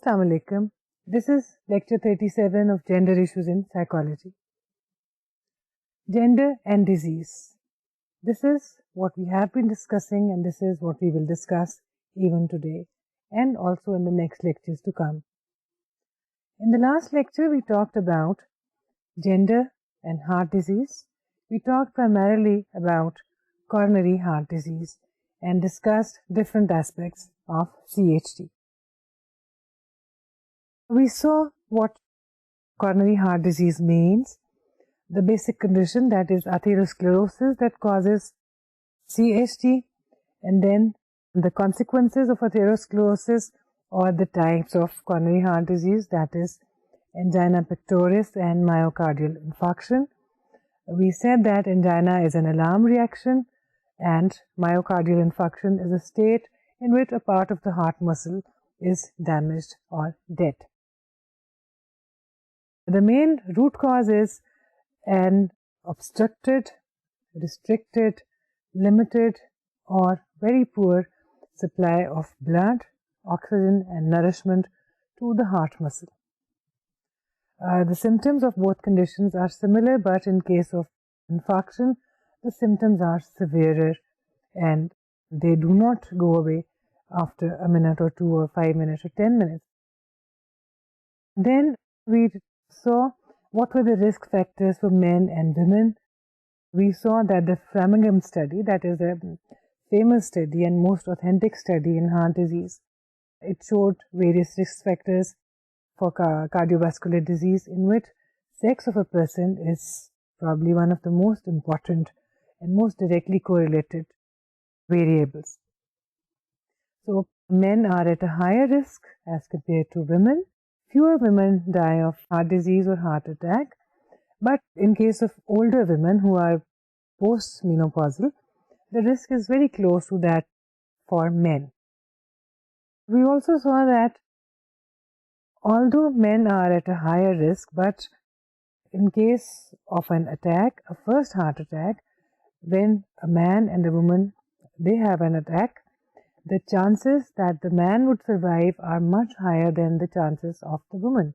Assalamu alaikum. This is lecture 37 of Gender Issues in Psychology. Gender and disease. This is what we have been discussing and this is what we will discuss even today and also in the next lectures to come. In the last lecture we talked about gender and heart disease. We talked primarily about coronary heart disease and discussed different aspects of CHD. We saw what coronary heart disease means, the basic condition that is atherosclerosis that causes CHD, and then the consequences of atherosclerosis or the types of coronary heart disease, that is angina pectoris and myocardial infarction. We said that angina is an alarm reaction and myocardial infarction is a state in which a part of the heart muscle is damaged or dead. The main root cause is an obstructed, restricted, limited or very poor supply of blood, oxygen and nourishment to the heart muscle. The symptoms of both conditions are similar, but in case of infarction, the symptoms are severer and they do not go away after a minute or 2 or 5 minutes or 10 minutes. Then we saw what were the risk factors for men and women. We saw that the Framingham study, that is a famous study and most authentic study in heart disease, it showed various risk factors for cardiovascular disease in which sex of a person is probably one of the most important and most directly correlated variables. So men are at a higher risk as compared to women. Fewer women die of heart disease or heart attack, but in case of older women who are post-menopausal, the risk is very close to that for men. We also saw that although men are at a higher risk, but in case of an attack, a first heart attack, when a man and a woman, they have an attack, the chances that the man would survive are much higher than the chances of the woman.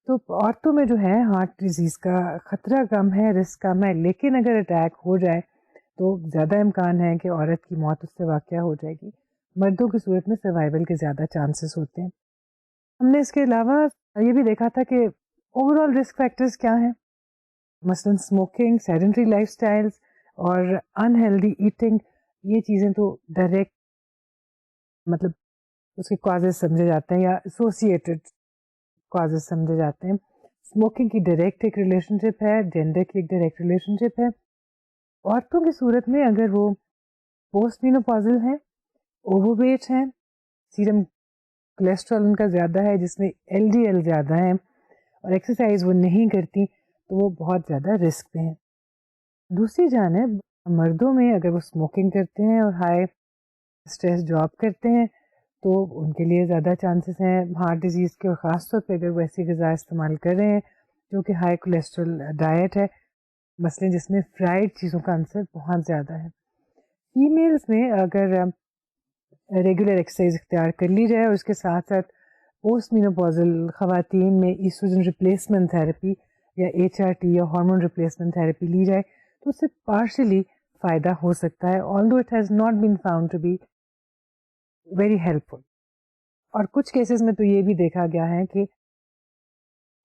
تو عورتوں میں جو ہے heart disease کا خطرہ کم ہے، risk کم ہے، لیکن اگر اٹیک ہو جائے تو زیادہ امکان ہے کہ عورت کی موت اس سے واقع ہو جائے گی. مردوں کی صورت میں سروائیول کے زیادہ چانسز ہوتے ہیں. ہم نے اس کے علاوہ یہ بھی دیکھا تھا کہ اوور آل رسک فیکٹرز کیا ہیں، مثلا اسموکنگ، سیڈنٹری لائف سٹائلز اور انہیلدی ایٹنگ. یہ چیزیں تو ڈائریکٹ مطلب اس کے کازز سمجھے جاتے ہیں یا ایسوسیٹڈ کازز سمجھے جاتے ہیں. اسموکنگ کی ڈائریکٹ ایک ریلیشن شپ ہے، جینڈر کی ایک ڈائریکٹ ریلیشن شپ ہے. عورتوں کی صورت میں اگر وہ پوسٹ مینوپازل ہیں، اوور ویٹ ہیں، سیرم کولیسٹرول ان کا زیادہ ہے جس میں LDL زیادہ ہے اور ایکسرسائز وہ نہیں کرتی تو وہ بہت زیادہ رسک پہ ہیں. دوسری جانب مردوں میں اگر وہ اسموکنگ کرتے ہیں اور ہائی اسٹریس جاب کرتے ہیں تو ان کے لیے زیادہ چانسز ہیں ہارٹ ڈیزیز کے، اور خاص طور پہ اگر وہ ایسی غذا استعمال کر رہے ہیں جو کہ ہائی کولیسٹرول ڈائٹ ہے، مثلاً جس میں فرائیڈ چیزوں کا عنصر بہت زیادہ ہے. فیمیلز میں اگر ریگولر ایکسرسائز اختیار کر لی جائے اور اس کے ساتھ ساتھ پوسٹ مینوپازل خواتین میں ایسٹروجن ریپلیسمنٹ تھراپی یا HRT یا ہارمون ریپلیسمنٹ تھراپی لی جائے تو اس سے پارشلی فائدہ ہو سکتا ہے، although it has not been found to be very helpful. اور کچھ کیسز میں تو یہ بھی دیکھا گیا ہے کہ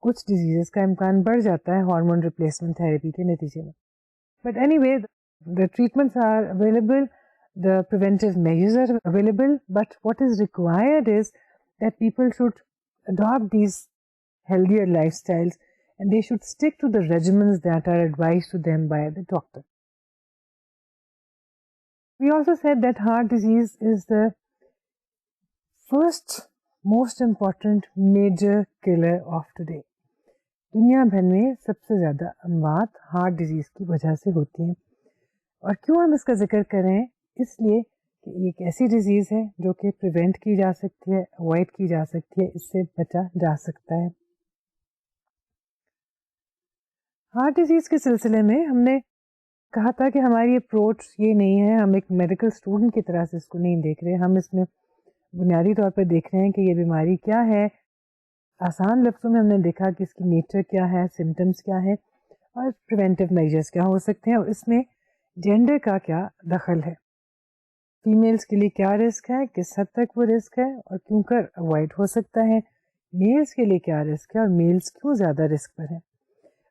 کچھ ڈیزیزز کا امکان بڑھ جاتا ہے ہارمون ریپلیسمنٹ تھراپی کے نتیجے میں. But any way the treatments are available, the preventive measures are available, but what is required is that people should adopt these healthier lifestyles and they should stick to the regimens that are advised to them by the doctor. We also said that heart disease is the first most important major killer of today. دنیا بھر میں سب سے زیادہ اموات heart disease کی وجہ سے ہوتی ہیں. اور کیوں ہم اس کا ذکر کریں؟ اس لیے کہ یہ ایک ایسی ڈیزیز ہے جو کہ پریونٹ کی جا سکتی ہے، اوائڈ کی جا سکتی ہے، اس سے بچا جا سکتا ہے. ہارٹ ڈیزیز کے سلسلے میں ہم نے کہا تھا کہ ہماری اپروچ یہ نہیں ہے، ہم ایک میڈیکل اسٹوڈنٹ کی طرح سے اس کو نہیں دیکھ رہے، ہم اس میں بنیادی طور پر دیکھ رہے ہیں کہ یہ بیماری کیا ہے. آسان لفظوں میں ہم نے دیکھا کہ اس کی نیچر کیا ہے, سمٹمس کیا ہے اور پریونٹیو میجرز کیا ہو سکتے ہیں, اور اس میں جینڈر کا کیا دخل ہے. فیمیلز کے لیے کیا رسک ہے, کس حد تک وہ رسک ہے اور کیوں کر اوائڈ ہو سکتا ہے. میلز کے لیے کیا رسک ہے اور میلز کیوں زیادہ رسک پر ہیں.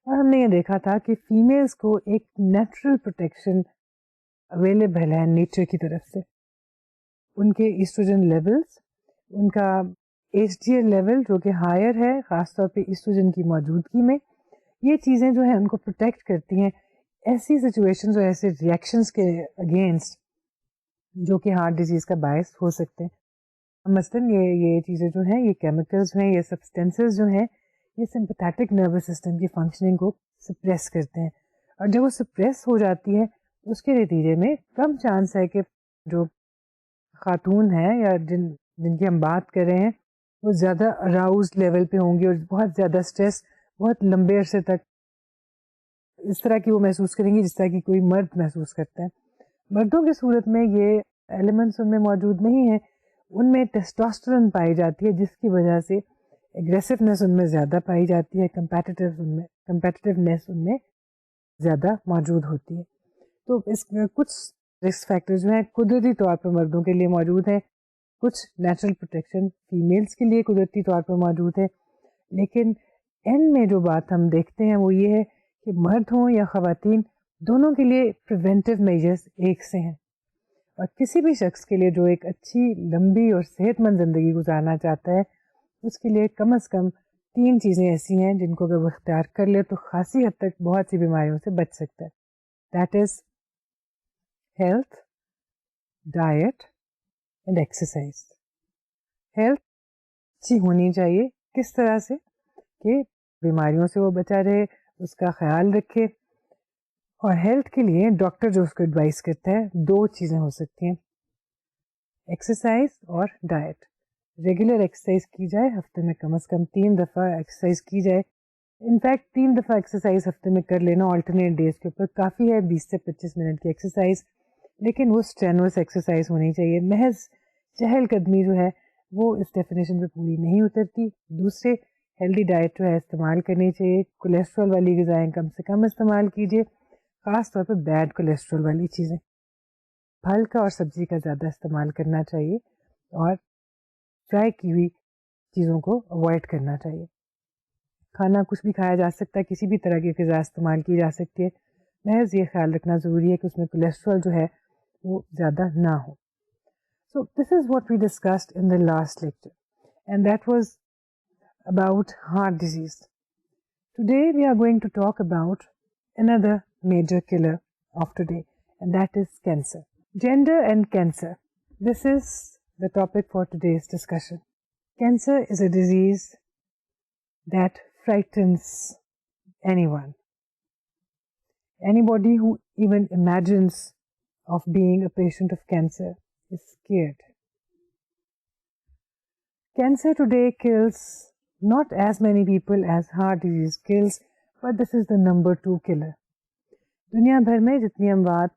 اور ہم نے یہ دیکھا تھا کہ فیمیلز کو ایک نیچرل پروٹیکشن اویلیبل ہے نیچر کی طرف سے. ان کے ایسٹروجن لیولز, ان کا ایچ ڈی ایل لیول جو کہ ہائر ہے خاص طور پہ ایسٹروجن کی موجودگی میں, یہ چیزیں جو ہیں ان کو پروٹیکٹ کرتی ہیں ایسی سچویشنز اور ایسے ریئیکشنز کے اگینسٹ جو کہ ہارٹ ڈیزیز کا باعث ہو سکتے ہیں. مثلاً یہ چیزیں جو ہیں, یہ کیمیکلز ہیں, یہ سبسٹینسز جو ہیں, یہ سمپیتھیٹک نروس سسٹم کی فنکشننگ کو سپریس کرتے ہیں, اور جب وہ سپریس ہو جاتی ہے اس کے نتیجے میں کم چانس ہے کہ جو خاتون ہیں یا جن کی ہم بات کر رہے ہیں وہ زیادہ اراؤزڈ لیول پہ ہوں گی اور بہت زیادہ اسٹریس بہت لمبے عرصے تک اس طرح کی وہ محسوس کریں گی جس طرح کی کوئی مرد محسوس کرتا ہے. مردوں کی صورت میں یہ ایلیمنٹس ان میں موجود نہیں ہیں, ان میں ٹیسٹوسٹرون پائی جاتی ہے جس کی وجہ سے اگریسونیس ان میں زیادہ پائی جاتی ہے, کمپیٹیونیس ان میں زیادہ موجود ہوتی ہے. تو اس کچھ رسک فیکٹر جو ہیں قدرتی طور پر مردوں کے لیے موجود ہیں, کچھ نیچرل پروٹیکشن فیمیلز کے لیے قدرتی طور پر موجود ہے. لیکن اینڈ میں جو بات ہم دیکھتے ہیں وہ یہ ہے کہ مرد ہوں یا خواتین دونوں کے لیے پریونٹیو میجرز ایک سے ہیں, اور کسی بھی شخص کے لیے جو ایک اچھی لمبی اور صحت مند زندگی گزارنا چاہتا ہے اس کے لیے کم از کم 3 چیزیں ایسی ہیں جن کو اگر وہ اختیار کر لے تو خاصی حد تک بہت سی بیماریوں سے بچ سکتا ہے. That is health, diet and exercise. Health اچھی ہونی چاہیے, کس طرح سے کہ بیماریوں سے وہ بچا رہے, اس کا خیال رکھے. اور ہیلتھ کے لیے ڈاکٹر جو اس کو ایڈوائز کرتا ہے 2 چیزیں ہو سکتی ہیں, ایکسرسائز اور ڈائٹ. ریگولر ایکسرسائز کی جائے, ہفتے میں کم از کم 3 دفعہ ایکسرسائز کی جائے. انفیکٹ 3 دفعہ ایکسرسائز ہفتے میں کر لینا آلٹرنیٹ ڈیز کے اوپر کافی ہے, 20 سے 25 منٹ کی ایکسرسائز, لیکن وہ اسٹرینوس ایکسرسائز ہونی چاہیے. محض چہل قدمی جو ہے وہ اس ڈیفینیشن پہ پوری نہیں اترتی. دوسرے ہیلدی ڈائٹ جو ہے استعمال کرنی چاہیے, کولیسٹرول والی غذائیں کم سے کم استعمال کیجیے, خاص طور پہ بیڈ کولیسٹرول والی چیزیں. پھل کا اور سبزی کا زیادہ استعمال کرنا چاہیے اور فرائی کی ہوئی چیزوں کو اوائڈ کرنا چاہیے. کھانا کچھ بھی کھایا جا سکتا ہے, کسی بھی طرح کی غذا استعمال کی جا سکتی ہے, محض یہ خیال رکھنا ضروری ہے کہ اس میں کولیسٹرول جو ہے وہ زیادہ نہ ہو. So this is what we discussed in the last lecture, and that was about heart disease. Today we are going to talk about another major killer of today, and that is cancer. Gender and cancer. This is the topic for today's discussion. Cancer is a disease that frightens anyone. Anybody who even imagines of being a patient of cancer is scared. Cancer today kills not as many people as heart disease kills, but this is the number 2 killer. دنیا بھر میں جتنی اموات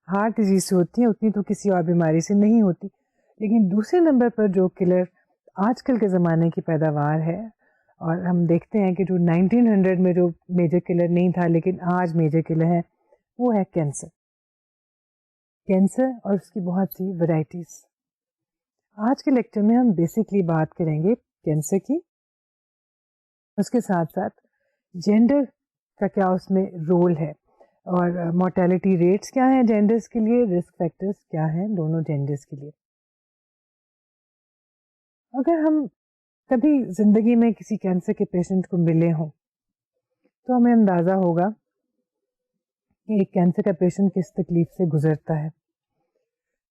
heart disease سے ہوتی ہیں اتنی تو کسی اور بیماری سے نہیں ہوتی, لیکن دوسرے نمبر پر جو کلر آج کل کے زمانے کی پیداوار ہے, اور ہم دیکھتے ہیں کہ جو 1900 میں جو میجر کلر نہیں تھا لیکن آج میجر کلر ہے, وہ ہے کینسر. کینسر اور اس کی بہت سی ورائٹیز. آج کے لیکچر میں ہم بیسکلی بات کریں گے کینسر کی, اس کے ساتھ ساتھ جینڈر کا کیا اس میں رول ہے, اور مورٹیلٹی ریٹس کیا ہیں جینڈرز کے لیے, رسک فیکٹرز کیا ہیں دونوں جینڈرز کے لیے. اگر ہم کبھی زندگی میں کسی کینسر کے پیشنٹ کو ملے ہوں تو ہمیں اندازہ ہوگا کہ ایک کینسر کا پیشنٹ کس تکلیف سے گزرتا ہے.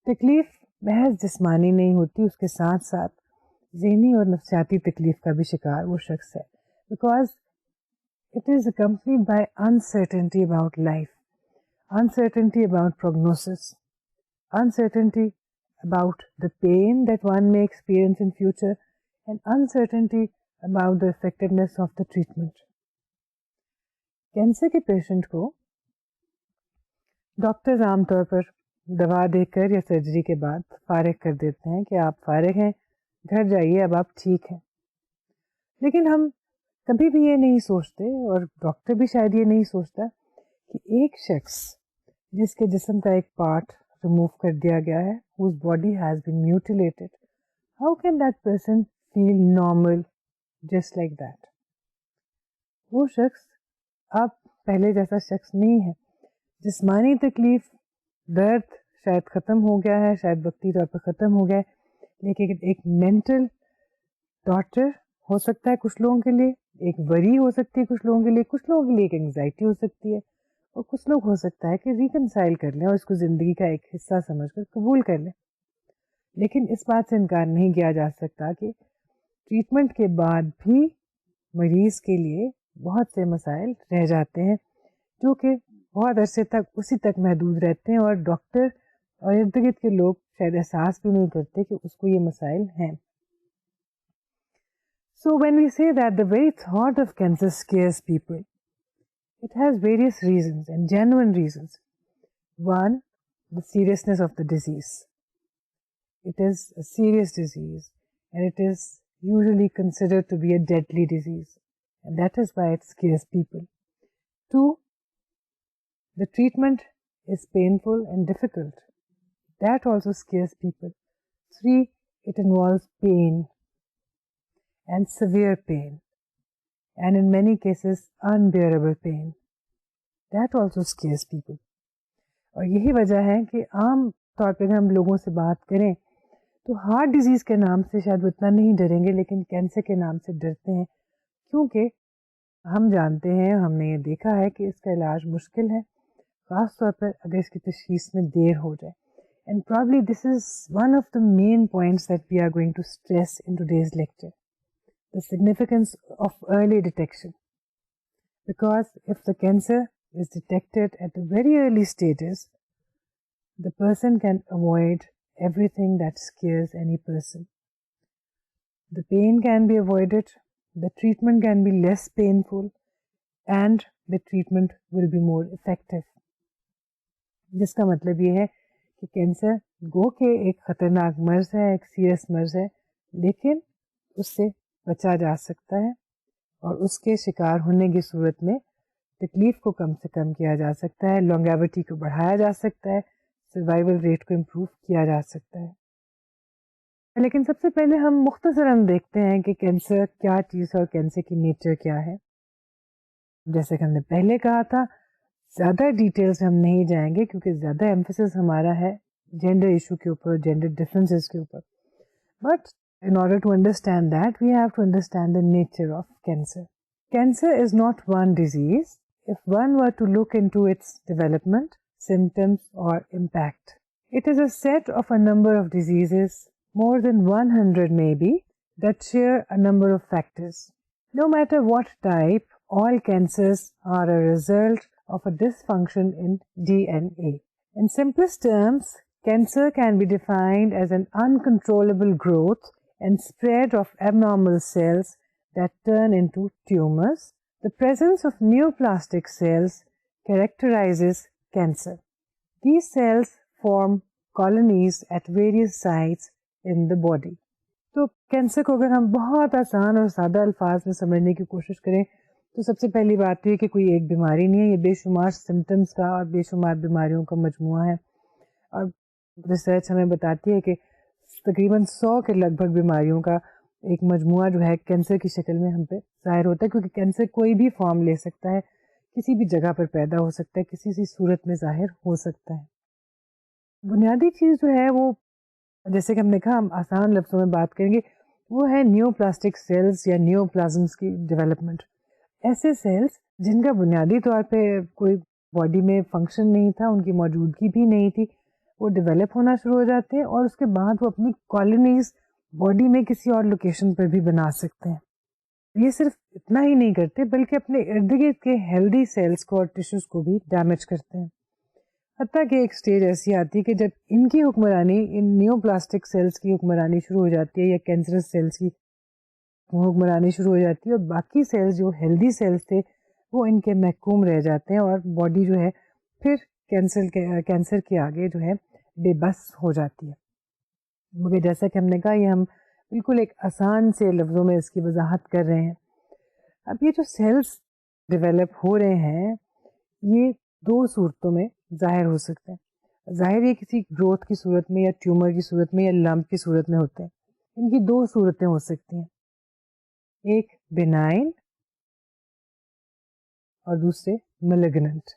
تکلیف محض جسمانی نہیں ہوتی, اس کے ساتھ ساتھ ذہنی اور نفسیاتی تکلیف کا بھی شکار وہ شخص ہے, because it is accompanied by uncertainty about life, uncertainty about prognosis, uncertainty about the pain that one may experience in future, and uncertainty about the effectiveness of the treatment. Cancer کے پیشنٹ کو doctors عام طور پر دوا دے کر یا surgery کے بعد فارغ کر دیتے ہیں کہ آپ فارغ ہیں, گھر جائیے, اب آپ ٹھیک ہیں. لیکن ہم کبھی بھی یہ نہیں سوچتے, اور ڈاکٹر بھی شاید یہ نہیں سوچتا, کہ ایک شخص جس کے جسم کا ایک پارٹ ریموو کر دیا گیا ہے, whose body has been mutilated, how can that person feel normal just like that? وہ شخص اب پہلے جیسا شخص نہیں ہے. جسمانی تکلیف, درد شاید ختم ہو گیا ہے, شاید وقتی طور پہ ختم ہو گیا ہے, لیکن ایک مینٹل ٹارچر ہو سکتا ہے کچھ لوگوں کے لیے, ایک وری ہو سکتی ہے کچھ لوگوں کے لیے, کچھ لوگوں کے لیے ایک انگزائٹی ہو سکتی ہے, اور کچھ لوگ ہو سکتا ہے کہ ریکنسائل کر لیں اور اس کو زندگی کا ایک حصہ سمجھ کر قبول کر لیں. لیکن اس بات سے انکار نہیں کیا جا سکتا کہ ٹریٹمنٹ کے بعد بھی مریض کے لیے بہت سے مسائل رہ جاتے ہیں, جو کہ بہت عرصے تک اسی تک محدود رہتے ہیں, اور ڈاکٹر اور ارد گرد کے لوگ شاید احساس بھی نہیں کرتے کہ اس کو یہ مسائل ہیں. So when we say that the very thought of cancer scares people, it has various reasons and genuine reasons. One, the seriousness of the disease. It is a serious disease, and it is usually considered to be a deadly disease, and that is why it scares people. Two, the treatment is painful and difficult. That also scares people. Three, it involves pain, and severe pain, and in many cases unbearable pain. That also scares people. اور یہی وجہ ہے کہ عام طور پہ ہم لوگوں سے بات کریں تو ہارٹ ڈیزیز کے نام سے شاید وہ اتنا نہیں ڈریں گے, لیکن کینسر کے نام سے ڈرتے ہیں, کیونکہ ہم جانتے ہیں, ہم نے یہ دیکھا ہے کہ اس کا علاج مشکل ہے, خاص طور پر اگر اس کی تشخیص میں دیر ہو جائے. And probably this is one of the main points that we are going to stress in today's lecture. The significance of early detection, because if the cancer is detected at the very early stages, the person can avoid everything that scares any person. The pain can be avoided, the treatment can be less painful, and the treatment will be more effective. جس کا مطلب یہ ہے کہ cancer گو کہ ایک خطرناک مرض ہے, ایک سیریس مرض ہے, لیکن اس سے بچا جا سکتا ہے, اور اس کے شکار ہونے کی صورت میں تکلیف کو کم سے کم کیا جا سکتا ہے, لانگیوٹی کو بڑھایا جا سکتا ہے, سروائیول ریٹ کو امپروو کیا جا سکتا ہے. لیکن سب سے پہلے ہم مختصراً دیکھتے ہیں کہ کینسر کیا چیز ہے اور کینسر کی نیچر کیا ہے. جیسے کہ ہم نے پہلے کہا تھا, زیادہ ڈیٹیلز ہم نہیں جائیں گے کیونکہ زیادہ ایمفیسس ہمارا ہے جینڈر ایشو کے اوپر, جینڈر ڈفرینسز کے اوپر. But in order to understand that, we have to understand the nature of cancer. Cancer is not one disease. If one were to look into its development, symptoms, or impact, it is a set of a number of diseases, more than 100 maybe, that share a number of factors. No matter what type, all cancers are a result of a dysfunction in DNA. In simplest terms, cancer can be defined as an uncontrollable growth and spread of abnormal cells that turn into tumors. The presence of neoplastic cells characterizes cancer. These cells form colonies at various sites in the body. تو cancer کو اگر ہم بہت آسان اور سادہ الفاظ میں سمجھنے کی کوشش کریں تو سب سے پہلی بات یہ کہ کوئی ایک بیماری نہیں ہے, یہ بے شمار سمٹمز کا اور بے شمار بیماریوں کا مجموعہ ہے. اور ریسرچ ہمیں بتاتی ہے کہ تقریباً 100 کے لگ بھگ بیماریوں کا ایک مجموعہ جو ہے کینسر کی شکل میں ہم پہ ظاہر ہوتا ہے, کیونکہ کینسر کوئی بھی فارم لے سکتا ہے, کسی بھی جگہ پر پیدا ہو سکتا ہے, کسی بھی صورت میں ظاہر ہو سکتا ہے. بنیادی چیز جو ہے وہ, جیسے کہ ہم نے کہا, ہم آسان لفظوں میں بات کریں گے, وہ ہے نیوپلاسٹک سیلز یا نیوپلازمس کی ڈیولپمنٹ. ایسے سیلز جن کا بنیادی طور پہ کوئی باڈی میں فنکشن نہیں تھا, ان کی موجودگی بھی نہیں تھی, وہ ڈیولپ ہونا شروع ہو جاتے ہیں, اور اس کے بعد وہ اپنی کالونیز باڈی میں کسی اور لوکیشن پر بھی بنا سکتے ہیں. یہ صرف اتنا ہی نہیں کرتے بلکہ اپنے ارد گرد کے ہیلدی سیلز کو اور ٹیشوز کو بھی ڈیمیج کرتے ہیں. حتیٰ کہ ایک سٹیج ایسی آتی ہے کہ جب ان کی حکمرانی, ان نیوپلاسٹک سیلز کی حکمرانی شروع ہو جاتی ہے, یا کینسرس سیلز کی حکمرانی شروع ہو جاتی ہے, اور باقی سیلز جو ہیلدی سیلز تھے وہ ان کے محکوم رہ جاتے ہیں, اور باڈی جو ہے پھر کینسر کے آگے جو ہے بے بس ہو جاتی ہے. مگر جیسا کہ ہم نے کہا یہ ہم بالکل ایک آسان سے لفظوں میں اس کی وضاحت کر رہے ہیں. اب یہ جو سیلس ڈیولپ ہو رہے ہیں یہ دو صورتوں میں ظاہر ہو سکتے ہیں. ظاہر یہ کسی گروتھ کی صورت میں یا ٹیومر کی صورت میں یا لمپ کی صورت میں ہوتے ہیں. ان کی دو صورتیں ہو سکتی ہیں, ایک بینائن اور دوسرے malignant.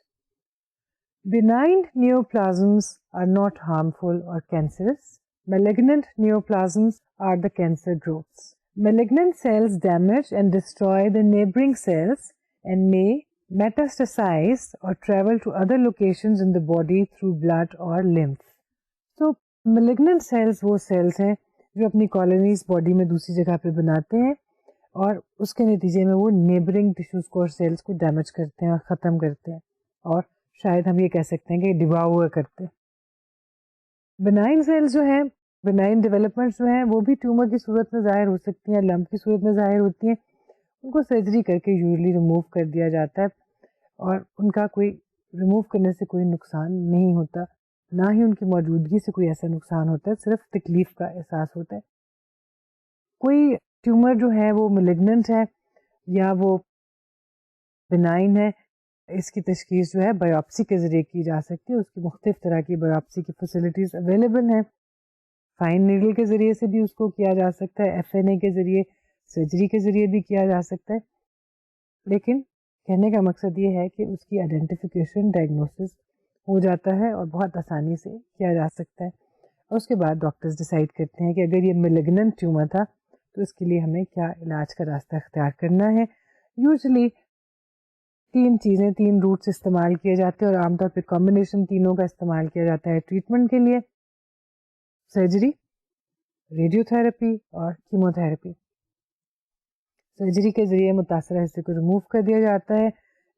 Benign neoplasms are not harmful or cancerous. Malignant neoplasms are the cancer growths. Malignant cells damage and destroy the neighboring cells and may metastasize or travel to other locations in the body through blood or lymph. So, malignant cells وہ cells ہیں جو اپنی colonies body میں دوسری جگہ پہ بناتے ہیں اور اس کے نتیجے میں وہ نیبرنگ ٹیشوز کو اور سیلس کو ڈیمیج کرتے ہیں اور ختم کرتے ہیں اور شاید ہم یہ کہہ سکتے ہیں کہ ڈیواور کرتے ہیں. بنائن سیلز جو ہیں, بنائن ڈیولپمنٹس جو ہیں وہ بھی ٹیومر کی صورت میں ظاہر ہو سکتی ہیں, لمپ کی صورت میں ظاہر ہوتی ہیں. ان کو سرجری کر کے یوزلی ریموو کر دیا جاتا ہے اور ان کا کوئی ریموو کرنے سے کوئی نقصان نہیں ہوتا, نہ ہی ان کی موجودگی سے کوئی ایسا نقصان ہوتا ہے, صرف تکلیف کا احساس ہوتا ہے. کوئی ٹیومر جو ہے وہ ملیگننٹ ہے یا وہ بنائن ہے, اس کی تشخیص جو ہے بایوپسی کے ذریعے کی جا سکتی ہے. اس کی مختلف طرح کی بایوپسی کی فیسلٹیز اویلیبل ہیں. فائن نیڈل کے ذریعے سے بھی اس کو کیا جا سکتا ہے, ایف این اے کے ذریعے, سرجری کے ذریعے بھی کیا جا سکتا ہے. لیکن کہنے کا مقصد یہ ہے کہ اس کی آئیڈینٹیفیکیشن, ڈائگنوسس ہو جاتا ہے اور بہت آسانی سے کیا جا سکتا ہے. اور اس کے بعد ڈاکٹرز ڈیسائیڈ کرتے ہیں کہ اگر یہ میلیگننٹ ٹیومر تھا تو اس کے لیے ہمیں کیا علاج کا راستہ اختیار کرنا ہے. یوزلی 3 چیزیں, 3 روٹس استعمال کیے جاتے ہیں اور عام طور پہ کمبینیشن تینوں کا استعمال کیا جاتا ہے ٹریٹمنٹ کے لیے: سرجری, ریڈیو تھراپی اور کیمو تھراپی. سرجری کے ذریعے متاثرہ حصے کو ریموو کر دیا جاتا ہے.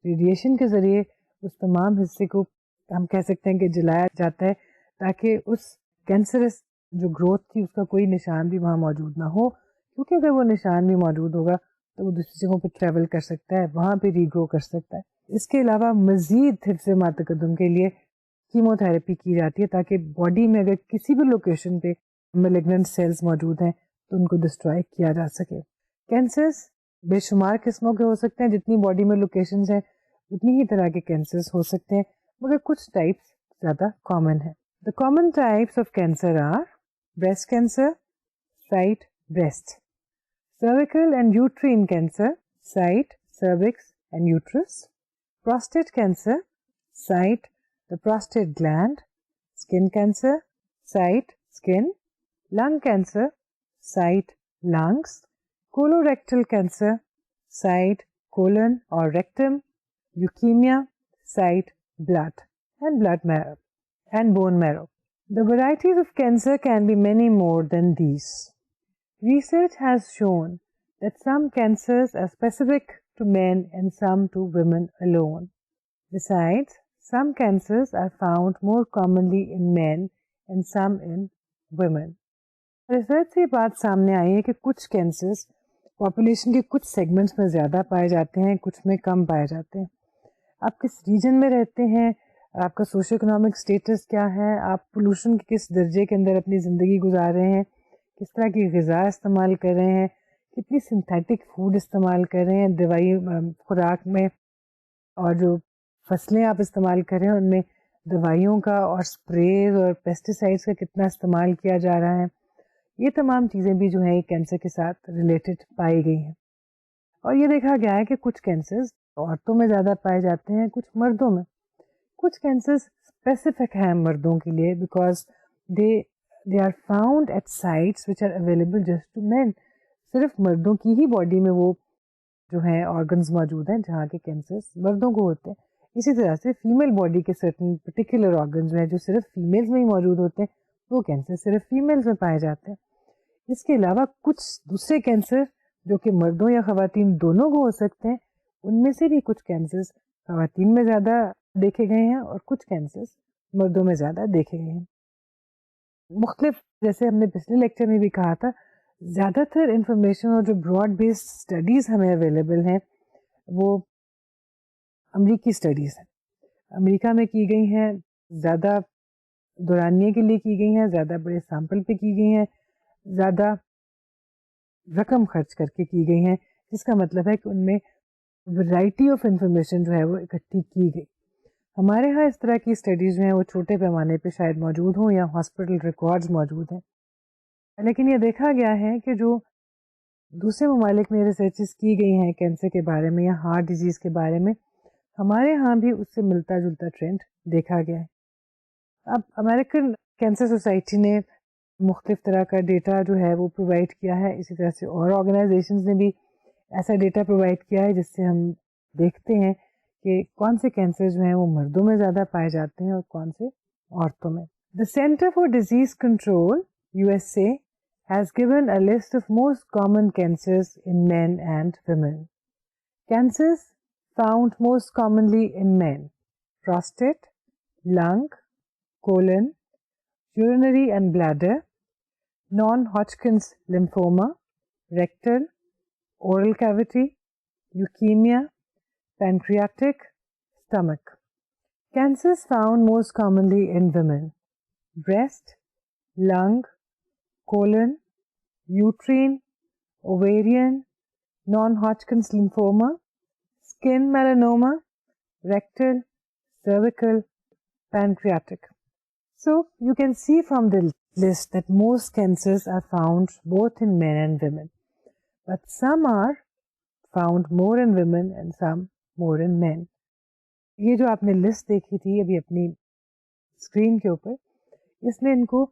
ریڈیشن کے ذریعے اس تمام حصے کو ہم کہہ سکتے ہیں کہ جلایا جاتا ہے تاکہ اس کینسرس جو گروتھ تھی اس کا کوئی نشان بھی وہاں موجود نہ ہو, کیونکہ اگر وہ نشان بھی موجود ہوگا تو وہ دوسری جگہوں پہ ٹریول کر سکتا ہے, وہاں پہ ری گرو کر سکتا ہے. اس کے علاوہ مزید حفظ ما تقدم کے لیے کیمو تھراپی کی جاتی ہے تاکہ باڈی میں اگر کسی بھی لوکیشن پہ میلیگننٹ سیلز موجود ہیں تو ان کو ڈسٹرائے کیا جا سکے. کینسرز بے شمار قسموں کے ہو سکتے ہیں, جتنی باڈی میں لوکیشنز ہیں اتنی ہی طرح کے کینسرز ہو سکتے ہیں, مگر کچھ ٹائپس زیادہ کامن ہیں. The common types of cancer are breast cancer, site breast; cervical and uterine cancer, site cervix and uterus; prostate cancer, site the prostate gland; skin cancer, site skin; lung cancer, site lungs; colorectal cancer, site colon or rectum; leukemia, site blood and blood marrow and bone marrow. The varieties of cancer can be many more than these. Research has shown that some cancers are specific to men and some to women alone. Besides, some cancers are found more commonly in men and some in women. Research سے یہ بات سامنے آئی ہے کہ کچھ cancers population کے کچھ segments میں زیادہ پائے جاتے ہیں, کچھ میں کم پائے جاتے ہیں. آپ کس ریجن میں رہتے ہیں, آپ کا سوشو اکنامک اسٹیٹس کیا ہے, آپ پولوشن کے کس درجے کے اندر اپنی زندگی گزار رہے ہیں, کس طرح کی غذا استعمال کر رہے ہیں, کتنی سنتھیٹک فوڈ استعمال کر رہے ہیں دوائی خوراک میں, اور جو فصلیں آپ استعمال کر رہے ہیں ان میں دوائیوں کا اور اسپریز اور پیسٹیسائڈس کا کتنا استعمال کیا جا رہا ہے, یہ تمام چیزیں بھی جو ہیں کینسر کے ساتھ ریلیٹڈ پائی گئی ہیں. اور یہ دیکھا گیا ہے کہ کچھ کینسرز عورتوں میں زیادہ پائے جاتے ہیں, کچھ مردوں میں. کچھ کینسرز اسپیسیفک ہیں مردوں کے لیے because they are found at sites which are available just to men. صرف مردوں کی ہی باڈی میں وہ جو ہیں آرگنز موجود ہیں جہاں کے کینسرز مردوں کو ہوتے ہیں. اسی طرح سے فیمیل باڈی کے سرٹن پرٹیکولر آرگنز جو ہیں جو صرف فیمیلز میں ہی موجود ہوتے ہیں وہ کینسر صرف فیمیلز میں پائے جاتے ہیں. اس کے علاوہ کچھ دوسرے کینسر جو کہ مردوں یا خواتین دونوں کو ہو سکتے ہیں, ان میں سے بھی کچھ کینسرز خواتین میں زیادہ دیکھے گئے ہیں اور کچھ کینسرز مردوں میں زیادہ دیکھے گئے ہیں. مختلف, جیسے ہم نے پچھلے لیکچر میں بھی کہا تھا, زیادہ تر انفارمیشن اور جو براڈ بیسڈ اسٹڈیز ہمیں اویلیبل ہیں وہ امریکی اسٹڈیز ہیں, امریکہ میں کی گئی ہیں. زیادہ دورانیے کے لیے کی گئی ہیں, زیادہ بڑے سیمپل پہ کی گئی ہیں, زیادہ رقم خرچ کر کے کی گئی ہیں, جس کا مطلب ہے کہ ان میں ورائٹی آف انفارمیشن جو ہے وہ اکٹھی کی گئی. ہمارے ہاں اس طرح کی اسٹڈیز جو ہیں وہ چھوٹے پیمانے پہ شاید موجود ہوں یا ہاسپٹل ریکارڈز موجود ہیں, لیکن یہ دیکھا گیا ہے کہ جو دوسرے ممالک میں ریسرچز کی گئی ہیں کینسر کے بارے میں یا ہارٹ ڈیزیز کے بارے میں, ہمارے ہاں بھی اس سے ملتا جلتا ٹرینڈ دیکھا گیا ہے. اب امریکن کینسر سوسائٹی نے مختلف طرح کا ڈیٹا جو ہے وہ پرووائڈ کیا ہے, اسی طرح سے اور آرگنائزیشنز نے بھی ایسا ڈیٹا پرووائڈ کیا ہے جس سے ہم دیکھتے ہیں کہ کون سے کینسر جو ہیں وہ مردوں میں زیادہ پائے جاتے ہیں اور کون سے عورتوں میں. The Center for Disease Control USA has given a list of most common cancers in men and women. Cancers found most commonly in men: prostate, lung, colon, urinary and bladder, non-Hodgkin's lymphoma, rectal, oral cavity, leukemia, pancreatic, stomach. Cancers found most commonly in women: breast, lung, colon, uterine, ovarian, non-Hodgkin's lymphoma, skin melanoma, rectal, cervical, pancreatic. So you can see from the list that most cancers are found both in men and women, but some are found more in women and some more in men. یہ جو آپ نے list دیکھی تھی ابھی اپنی screen کے اوپر, اس میں ان کو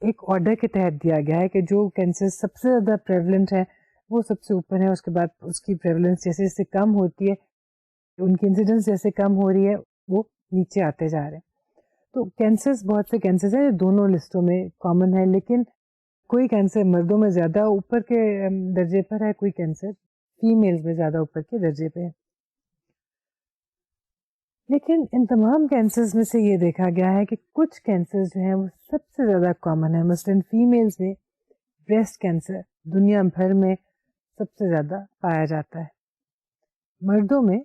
ایک آرڈر کے تحت دیا گیا ہے کہ جو کینسر سب سے زیادہ پریولنٹ ہے وہ سب سے اوپر ہے, اس کے بعد اس کی پریولنس جیسے جیسے کم ہوتی ہے, ان کی انسیڈنس جیسے کم ہو رہی ہے وہ نیچے آتے جا رہے ہیں. تو کینسرز, بہت سے کینسرز ہیں جو دونوں لسٹوں میں کامن ہے, لیکن کوئی کینسر مردوں میں زیادہ اوپر کے درجے پر ہے, کوئی کینسر فیمیلز میں زیادہ اوپر کے درجے پہ ہے. لیکن ان تمام کینسرز میں سے یہ دیکھا گیا ہے کہ کچھ کینسرز جو ہیں وہ سب سے زیادہ کامن ہے. مثلاً فیمیلز میں بریسٹ کینسر دنیا بھر میں سب سے زیادہ پایا جاتا ہے. مردوں میں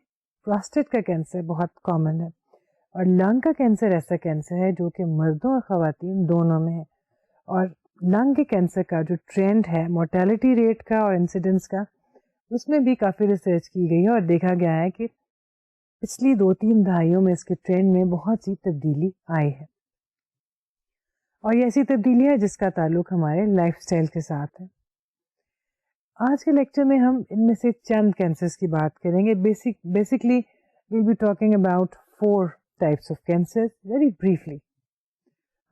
پراسٹیٹ کا کینسر بہت کامن ہے, اور لنگ کا کینسر ایسا کینسر ہے جو کہ مردوں اور خواتین دونوں میں ہے. اور لنگ کے کینسر کا جو ٹرینڈ ہے مورٹیلٹی ریٹ کا اور انسیڈنس کا, اس میں بھی کافی ریسرچ کی گئی ہے اور دیکھا گیا ہے کہ پچھلی 2-3 دہائیوں میں اس کے ٹرینڈ میں بہت سی تبدیلی آئی ہے. اور یہ ایسی تبدیلی ہے جس کا تعلق ہمارے لائف اسٹائل کے ساتھ ہے. آج کے لیکچر میں ہم ان میں سے چند کینسرز کی بات کریں گے. Basically we'll be talking about 4 types of cancers very briefly.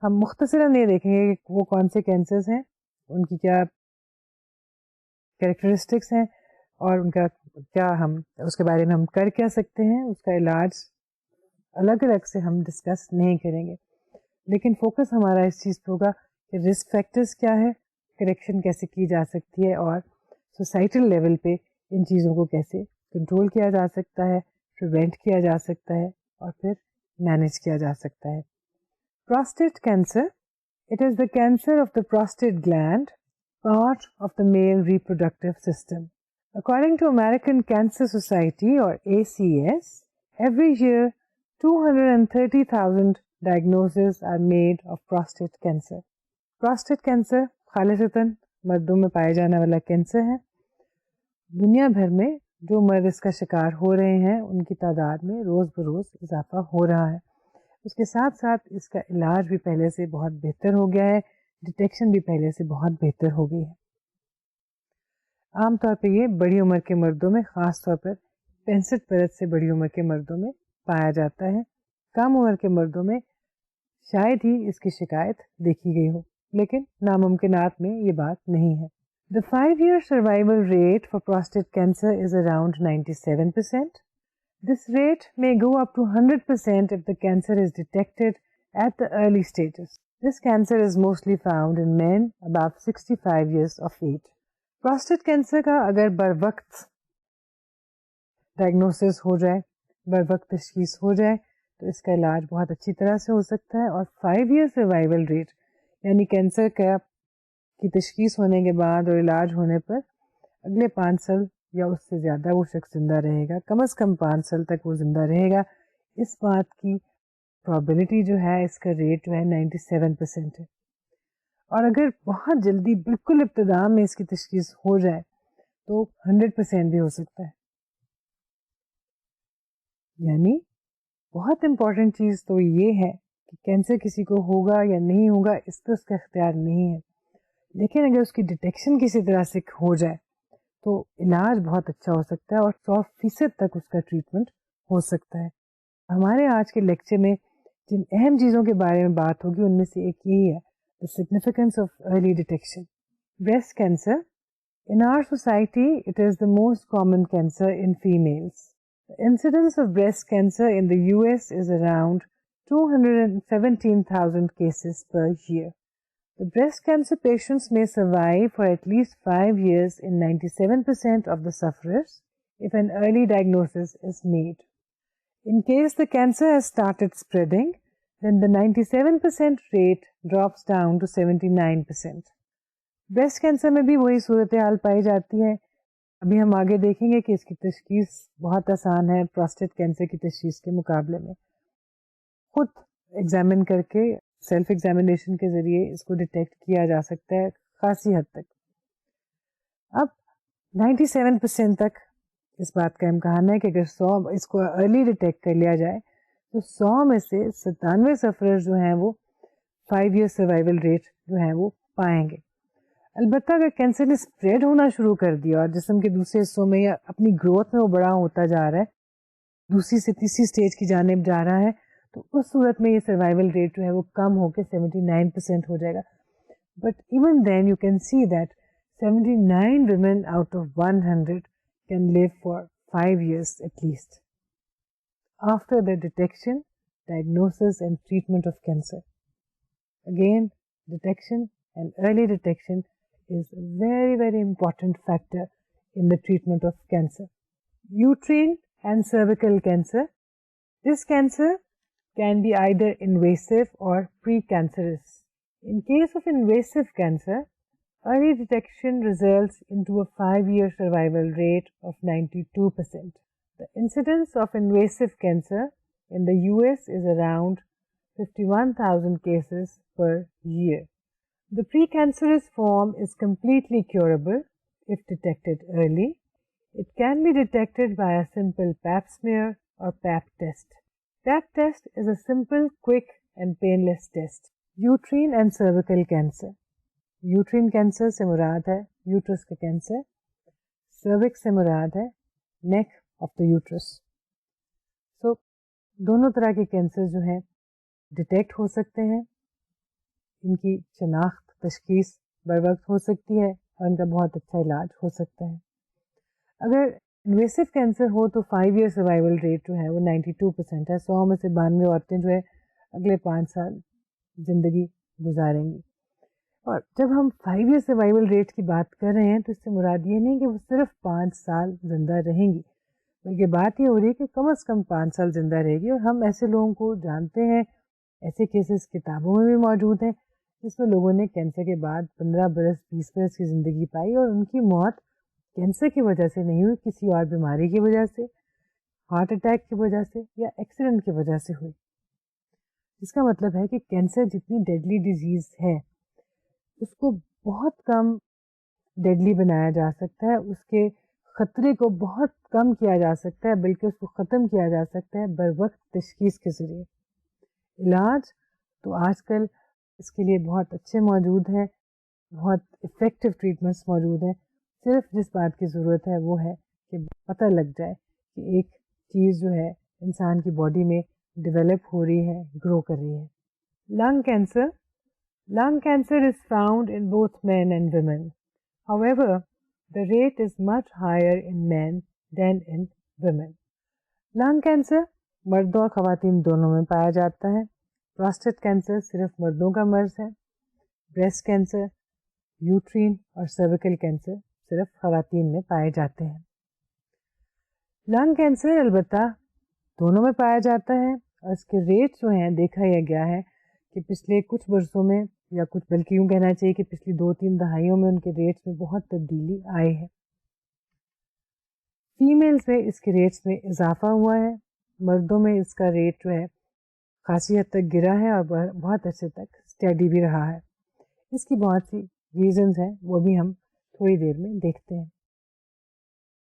ہم مختصراً یہ دیکھیں گے کہ وہ کون سے کینسرز ہیں, ان کی کیا کیریکٹرسٹکس ہیں, اور ان کا کیا ہم اس کے بارے میں ہم کر کیا سکتے ہیں. اس کا علاج الگ الگ سے ہم ڈسکس نہیں کریں گے, لیکن فوکس ہمارا اس چیز پہ ہوگا کہ رسک فیکٹرز کیا ہے, کریکشن کیسے کی جا سکتی ہے, اور سوسائٹل لیول پہ ان چیزوں کو کیسے کنٹرول کیا جا سکتا ہے, پریونٹ کیا جا سکتا ہے, اور پھر مینیج کیا جا سکتا ہے. Prostate cancer, it is the cancer of the prostate gland, part of the male reproductive system. According to American Cancer Society or ACS, every year 230,000 diagnoses are made of prostate cancer. Prostate cancer خالصتاً مردوں میں پائے جانے والا cancer ہے. دنیا بھر میں جو مرد اس کا شکار ہو رہے ہیں ان کی تعداد میں روز بروز اضافہ ہو رہا ہے. اس کے ساتھ ساتھ اس کا علاج بھی پہلے سے بہت بہتر ہو گیا ہے, ڈیٹیکشن بھی پہلے سے بہت بہتر ہو گئی ہے. عام طور پہ یہ بڑی عمر کے مردوں میں, خاص طور پر 65 برس سے بڑی عمر کے مردوں میں پایا جاتا ہے. کم عمر کے مردوں میں شاید ہی اس کی شکایت دیکھی گئی ہو, لیکن ناممکنات میں یہ بات نہیں ہے. The 5-year survival rate for prostate cancer is around 97%. This rate may go up to 100% if the cancer is detected at the early stages. This cancer is mostly found in men above 65 years of age. Prostate cancer کا اگر بر وقت diagnosis ہو جائے, بر وقت تشخیص ہو جائے, تو اس کا علاج بہت اچھی طرح سے ہو سکتا ہے. اور 5-year survival rate یعنی کینسر کی تشخیص ہونے کے بعد اور علاج ہونے پر اگلے 5 سال یا اس سے زیادہ وہ شخص زندہ رہے گا, کم از کم 5 سال تک وہ زندہ رہے گا. اس بات کی پرابلٹی جو ہے اس کا ریٹ جو ہے 97% ہے. اور اگر بہت جلدی بالکل ابتدا میں اس کی تشخیص ہو جائے تو 100% بھی ہو سکتا ہے. یعنی بہت امپورٹنٹ چیز تو یہ ہے کہ کینسر کسی کو ہوگا یا نہیں ہوگا اس پہ اس کا اختیار نہیں ہے، لیکن اگر اس کی ڈیٹیکشن کسی طرح سے ہو جائے تو علاج بہت اچھا ہو سکتا ہے اور 100% تک اس کا ٹریٹمنٹ ہو سکتا ہے. ہمارے آج کے لیکچر میں جن اہم چیزوں کے بارے میں بات ہوگی ان میں سے ایک یہی ہے the significance of early detection. Breast cancer. In our society, it is the most common cancer in females. The incidence of breast cancer in the US is around 217,000 cases per year. The breast cancer patients may survive for at least 5 years in 97% of the sufferers if an early diagnosis is made. In case the cancer has started spreading, then the 97% rate drops down to 79%. Breast cancer میں بھی وہی صورتحال پائی جاتی ہے. ابھی ہم آگے دیکھیں گے کہ اس کی تشخیص بہت آسان ہے پروسٹیٹ کینسر کی تشخیص کے مقابلے میں. خود ایگزامن کر کے سیلف ایگزامینیشن کے ذریعے اس کو ڈیٹیکٹ کیا جا سکتا ہے خاصی حد تک. اب 97% تک اس بات کا امکان ہے کہ اگر 100 اس کو ارلی ڈیٹیکٹ کر لیا جائے تو 100 میں سے 97 سفرر جو ہیں وہ 5 ایئر سروائیول ریٹ جو ہے وہ پائیں گے. البتہ اگر کینسر نے اسپریڈ ہونا شروع کر دیا اور جسم کے دوسرے حصوں میں یا اپنی گروتھ میں وہ بڑا ہوتا جا رہا ہے، دوسری سے تیسری اسٹیج کی جانب جا رہا ہے، تو اس صورت میں یہ سروائیول ریٹ جو ہے وہ کم ہو کے 79% ہو جائے گا. But even then you can see that 79 women out of 100 can live for 5 years at least after the detection, diagnosis and treatment of cancer. Again, detection and early detection is a very, very important factor in the treatment of cancer. Uterine and cervical cancer. This cancer can be either invasive or precancerous. In case of invasive cancer, early detection results into a 5-year survival rate of 92%. The incidence of invasive cancer in the US is around 51,000 cases per year. The precancerous form is completely curable if detected early. It can be detected by a simple pap smear or pap test. Pap test is a simple, quick and painless test. Uterine and cervical cancer. Uterine cancer سے مراد ہے uterus کا cancer, cervix سے مراد ہے نیک of the uterus. سو دونوں طرح کے cancer جو ہیں ڈیٹیکٹ ہو سکتے ہیں، ان کی شناخت تشخیص بر وقت ہو سکتی ہے اور ان کا بہت اچھا علاج ہو سکتا ہے. اگر انویسو کینسر ہو تو 5 ایئر سروائیول ریٹ جو ہے وہ 92% ہے. 100 میں سے 92 عورتیں جو ہے اگلے 5 سال زندگی گزاریں گی. اور جب ہم 5 ایئر سروائیول ریٹ کی بات کر رہے ہیں تو اس سے مراد یہ نہیں کہ وہ صرف 5 سال زندہ رہیں گی، بلکہ بات یہ ہو رہی ہے کہ کم از کم 5 سال زندہ رہے گی. اور ہم ایسے لوگوں کو جانتے ہیں، ایسے کیسز کتابوں میں بھی موجود ہیں جس میں لوگوں نے کینسر کے بعد 15 برس 20 برس کی زندگی پائی اور ان کی موت کینسر کی وجہ سے نہیں ہوئی، کسی اور بیماری کی وجہ سے، ہارٹ اٹیک کی وجہ سے یا ایکسیڈنٹ کی وجہ سے ہوئی. جس کا مطلب ہے کہ کینسر جتنی ڈیڈلی ڈیزیز ہے اس کو بہت کم ڈیڈلی بنایا جا سکتا ہے، اس کے خطرے کو بہت کم کیا جا سکتا ہے، بلکہ اس کو ختم کیا جا سکتا ہے بر وقت تشخیص کے ذریعے. علاج تو آج کل اس کے لیے بہت اچھے موجود ہیں، بہت افیکٹو ٹریٹمنٹس موجود ہیں. صرف جس بات کی ضرورت ہے وہ ہے کہ پتہ لگ جائے کہ ایک چیز جو ہے انسان کی باڈی میں ڈیولپ ہو رہی ہے، گرو کر رہی ہے. Lung cancer. Lung cancer is found in both men and women. However, the rate is much higher in men than in women. Lung cancer مردوں اور خواتین دونوں میں پایا جاتا ہے. پروسٹیٹ کینسر صرف مردوں کا مرض ہے. بریسٹ کینسر، یوٹرین اور سرویکل کینسر صرف خواتین میں پائے جاتے ہیں. لنگ کینسر البتہ دونوں میں پایا جاتا ہے اور اس کے ریٹ جو ہیں دیکھا یہ گیا ہے کہ پچھلے کچھ برسوں میں یا کچھ بلکہ یوں کہنا چاہیے کہ پچھلی 2-3 دہائیوں میں ان کے ریٹس میں بہت تبدیلی آئی ہے. فیمیلز میں اس کے ریٹس میں اضافہ ہوا ہے، مردوں میں اس کا ریٹ جو ہے خاصی حد تک گرا ہے اور بہت عرصے تک اسٹیڈی بھی رہا ہے. اس کی بہت سی ریزنز ہیں, وہ بھی ہم تھوڑی دیر میں دیکھتے ہیں.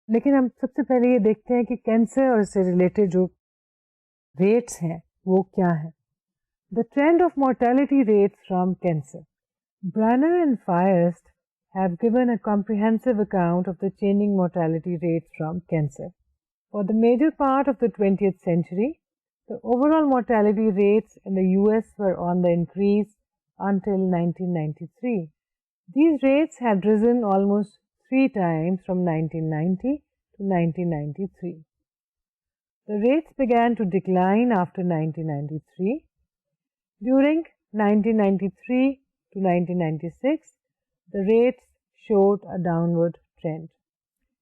لیکن ہم سب سے پہلے یہ دیکھتے ہیں کہ کینسر اور اس سے ریلیٹڈ جو ریٹس ہیں وہ کیا ہیں. The trend of mortality rates from cancer. Branner and Firest have given a comprehensive account of the changing mortality rates from cancer. For the major part of the 20th century, the overall mortality rates in the US were on the increase until 1993. These rates had risen almost 3 times from 1990 to 1993. The rates began to decline after 1993. During 1993 to 1996, the rates showed a downward trend.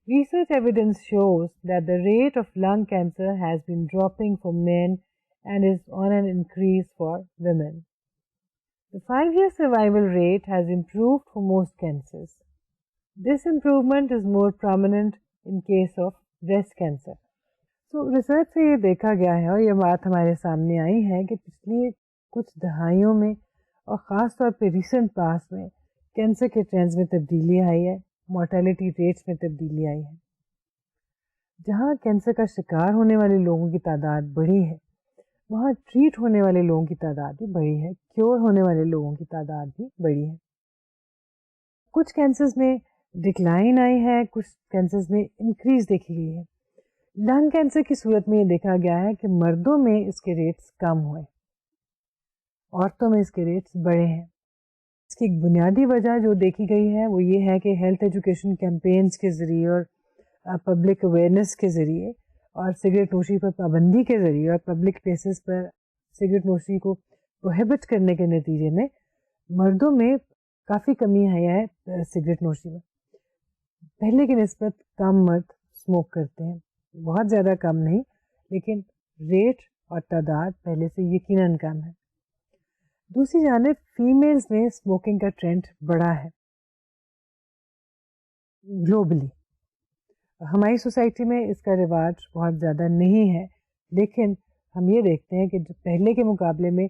Research evidence shows that the rate of lung cancer has been dropping for men and is on an increase for women. The 5-year survival rate has improved for most cancers. This improvement is more prominent in case of breast cancer. So research سے یہ دیکھا گیا ہے اور یہ بات ہمارے سامنے آئی ہے کہ پچھلی کچھ دہائیوں میں اور خاص طور پہ ریسنٹ پاس میں کینسر کے ٹرینڈز میں تبدیلی آئی ہے, مورٹیلٹی ریٹس میں تبدیلی آئی ہے. جہاں کینسر کا شکار ہونے والے لوگوں کی تعداد بڑھی ہے, وہاں ٹریٹ ہونے والے لوگوں کی تعداد بھی بڑھی ہے, کیور ہونے والے لوگوں کی تعداد بھی بڑھی ہے. کچھ کینسرز میں ڈکلائن آئی ہے, کچھ کینسرز میں انکریز دیکھی گئی ہے. لنگ کینسر کی صورت میں یہ دیکھا گیا ہے کہ مردوں میں اس کے ریٹس کم ہوئے, عورتوں میں اس کے ریٹس بڑے ہیں. اس کی ایک بنیادی وجہ جو دیکھی گئی ہے وہ یہ ہے کہ ہیلتھ ایجوکیشن کیمپینز کے ذریعے اور پبلک اویئرنیس کے ذریعے اور سگریٹ نوشی پر پابندی کے ذریعے اور پبلک پلیسز پر سگریٹ نوشی کو پروہیبٹ کرنے کے نتیجے میں مردوں میں کافی کمی آئی ہے سگریٹ نوشی میں. پہلے کی نسبت کم مرد اسموک کرتے ہیں, بہت زیادہ کم نہیں, لیکن ریٹ اور تعداد پہلے سے یقیناً کم ہے. دوسری جانب فیمیلز میں اسموکنگ کا ٹرینڈ بڑا ہے گلوبلی. ہماری سوسائٹی میں اس کا رواج بہت زیادہ نہیں ہے, لیکن ہم یہ دیکھتے ہیں کہ جو پہلے کے مقابلے میں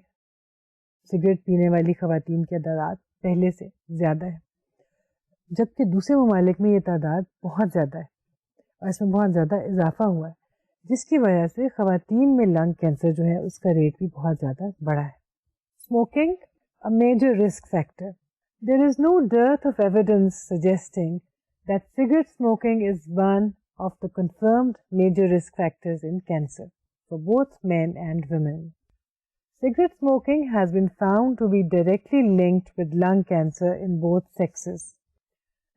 سگریٹ پینے والی خواتین کی تعداد پہلے سے زیادہ ہے, جبکہ دوسرے ممالک میں یہ تعداد بہت زیادہ ہے اور اس میں بہت زیادہ اضافہ ہوا ہے, جس کی وجہ سے خواتین میں لنگ کینسر جو ہے اس کا ریٹ بھی بہت زیادہ بڑا ہے. Smoking, a major risk factor. There is no dearth of evidence suggesting that cigarette smoking is one of the confirmed major risk factors in cancer for both men and women. Cigarette smoking has been found to be directly linked with lung cancer in both sexes.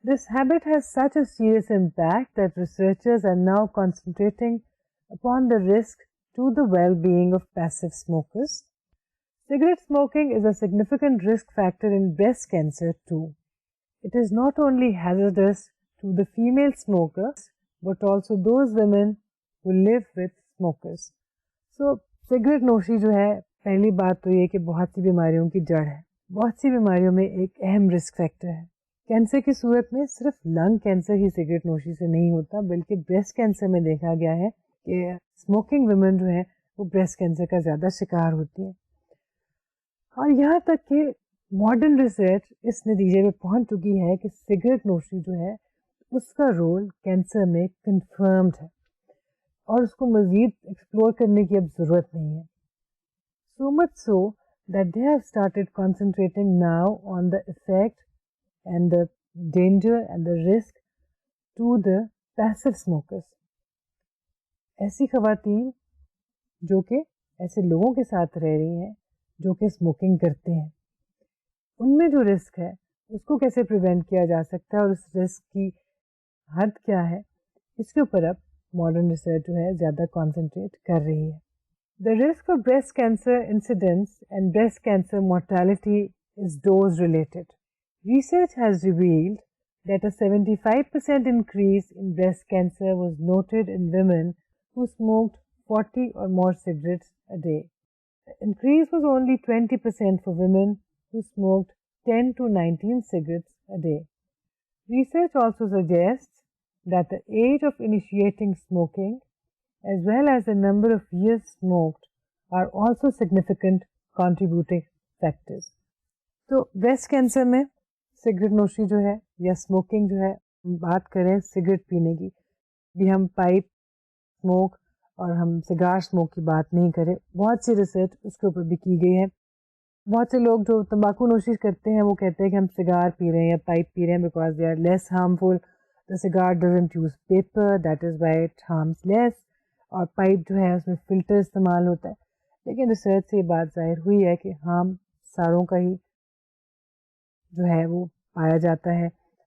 This habit has such a serious impact that researchers are now concentrating upon the risk to the well-being of passive smokers. Cigarette smoking is a significant risk factor in breast cancer too. It is not only hazardous to the female smokers, but also those women who live with smokers. So, cigarette نوشی جو ہے, پہلی بات تو یہ کہ بہت سی بیماریوں کی جڑ ہے, بہت سی بیماریوں میں ایک اہم رسک فیکٹر ہے. کینسر کی صورت میں صرف لنگ کینسر ہی سگریٹ نوشی سے نہیں ہوتا, بلکہ بریسٹ کینسر میں دیکھا گیا ہے کہ اسموکنگ ویمن جو ہے وہ بریسٹ کینسر کا زیادہ شکار ہوتی ہیں. اور یہاں تک کہ ماڈرن ریسرچ اس نتیجے پہ پہنچ چکی ہے کہ سگریٹ نوشی جو ہے اس کا رول کینسر میں کنفرمڈ ہے اور اس کو مزید ایکسپلور کرنے کی اب ضرورت نہیں ہے. So much so that they have started concentrating now on the effect and the danger and the risk to the passive smokers. ایسی خواتین جو کہ ایسے لوگوں کے ساتھ رہ رہی ہیں جو کہ اسموکنگ کرتے ہیں, ان میں جو رسک ہے اس کو کیسے پریونٹ کیا جا سکتا ہے اور اس رسک کی حد کیا ہے, اس کے اوپر اب ماڈرن ریسرچ جو ہے زیادہ کانسنٹریٹ کر رہی ہے. The risk of breast cancer incidence and breast cancer mortality is dose related. Research has revealed that a 75% increase in breast cancer was noted in women who smoked 40 or more cigarettes a day. The increase was only 20% for women who smoked 10 to 19 cigarettes a day. Research also suggests that the age of initiating smoking as well as the number of years smoked are also significant contributing factors. تو breast cancer میں cigarette نوشی جو ہے یا smoking جو ہے، بات کریں سگریٹ پینے کی بھی، ہم پائپ اسموک اور ہم سگار اسموک کی بات نہیں کریں. بہت سی ریسرچ اس کے اوپر بھی کی گئی ہے. بہت سے لوگ جو تمباکو نوشی کرتے ہیں وہ کہتے ہیں کہ ہم سگار پی رہے ہیں یا پائپ پی رہے ہیں because they are less harmful. The cigar doesn't use paper, that is why it harms less. اور پائپ جو ہے اس میں فلٹر استعمال ہوتا ہے. لیکن ریسرچ سے یہ بات ظاہر ہوئی ہے کہ ہارم ساروں کا ہی جو ہے وہ پایا جاتا ہے،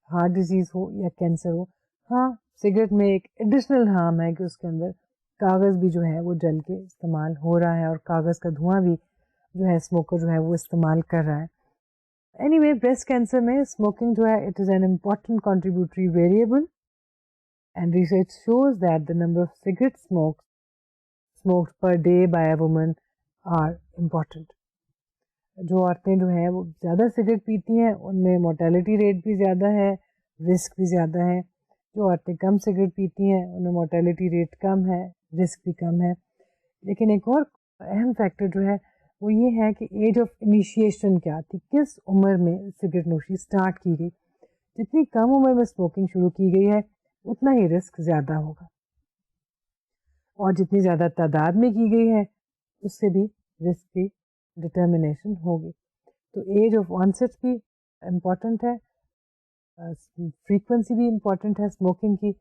ہارٹ ڈیزیز ہو یا کینسر ہو. ہاں سگریٹ میں ایک ایڈیشنل ہارم ہے کہ اس کے اندر کاغذ بھی جو ہے وہ جل کے استعمال ہو رہا ہے، اور کاغذ کا دھواں بھی جو ہے اسموکر جو ہے وہ استعمال کر رہا ہے. اینی وے بریسٹ کینسر میں اسموکنگ جو ہے it is an important contributory variable and research shows that the number of cigarette smoked per day by a woman are important. جو عورتیں جو ہیں وہ زیادہ سگریٹ پیتی ہیں ان میں مورٹیلٹی ریٹ بھی زیادہ ہے، رسک بھی زیادہ ہے. جو عورتیں کم سگریٹ پیتی ہیں ان میں مورٹیلٹی ریٹ کم ہے، رسک بھی کم ہے. لیکن ایک اور اہم فیکٹر جو ہے وہ یہ ہے کہ ایج آف انیشیشن کیا تھی، کس عمر میں سگریٹ نوشی اسٹارٹ کی گئی. جتنی کم عمر میں اسموکنگ شروع کی گئی ہے اتنا ہی رسک زیادہ ہوگا، اور جتنی زیادہ تعداد میں کی گئی ہے اس سے بھی رسک کی ڈٹرمنیشن ہوگی. تو ایج آف آنسٹ بھی امپورٹنٹ ہے، فریکوینسی بھی امپورٹنٹ ہے اسموکنگ کی.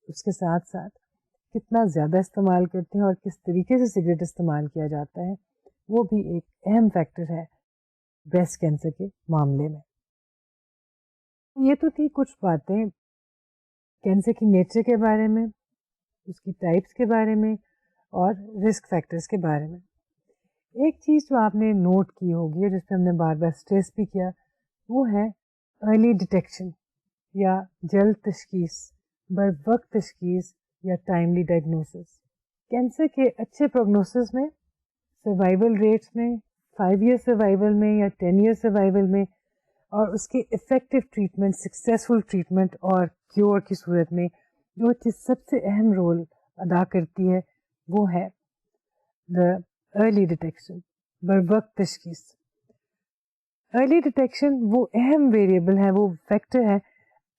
اس کے ساتھ ساتھ کتنا زیادہ استعمال کرتے ہیں اور کس طریقے سے سگریٹ استعمال کیا جاتا ہے وہ بھی ایک اہم فیکٹر ہے بریسٹ کینسر کے معاملے میں. یہ تو تھی کچھ باتیں کینسر کی نیچر کے بارے میں، اس کی ٹائپس کے بارے میں اور رسک فیکٹرز کے بارے میں. ایک چیز جو آپ نے نوٹ کی ہوگی اور جس پہ ہم نے بار بار اسٹریس بھی کیا وہ ہے ارلی ڈیٹیکشن یا جلد تشخیص، بر وقت تشخیص یا ٹائملی ڈائگنوسس. کینسر کے اچھے پروگنوسس میں، سروائیول ریٹس میں، 5 ایئر سروائیول میں یا 10 ایئر سروائیول میں، اور اس کے افیکٹو ٹریٹمنٹ، سکسیزفل ٹریٹمنٹ اور کیور کی صورت میں جو چیز سب سے اہم رول ادا کرتی ہے وہ ہے دا ارلی ڈیٹیکشن، بر وقت تشخیص. ارلی ڈیٹیکشن وہ اہم ویریبل ہے، وہ فیکٹر ہے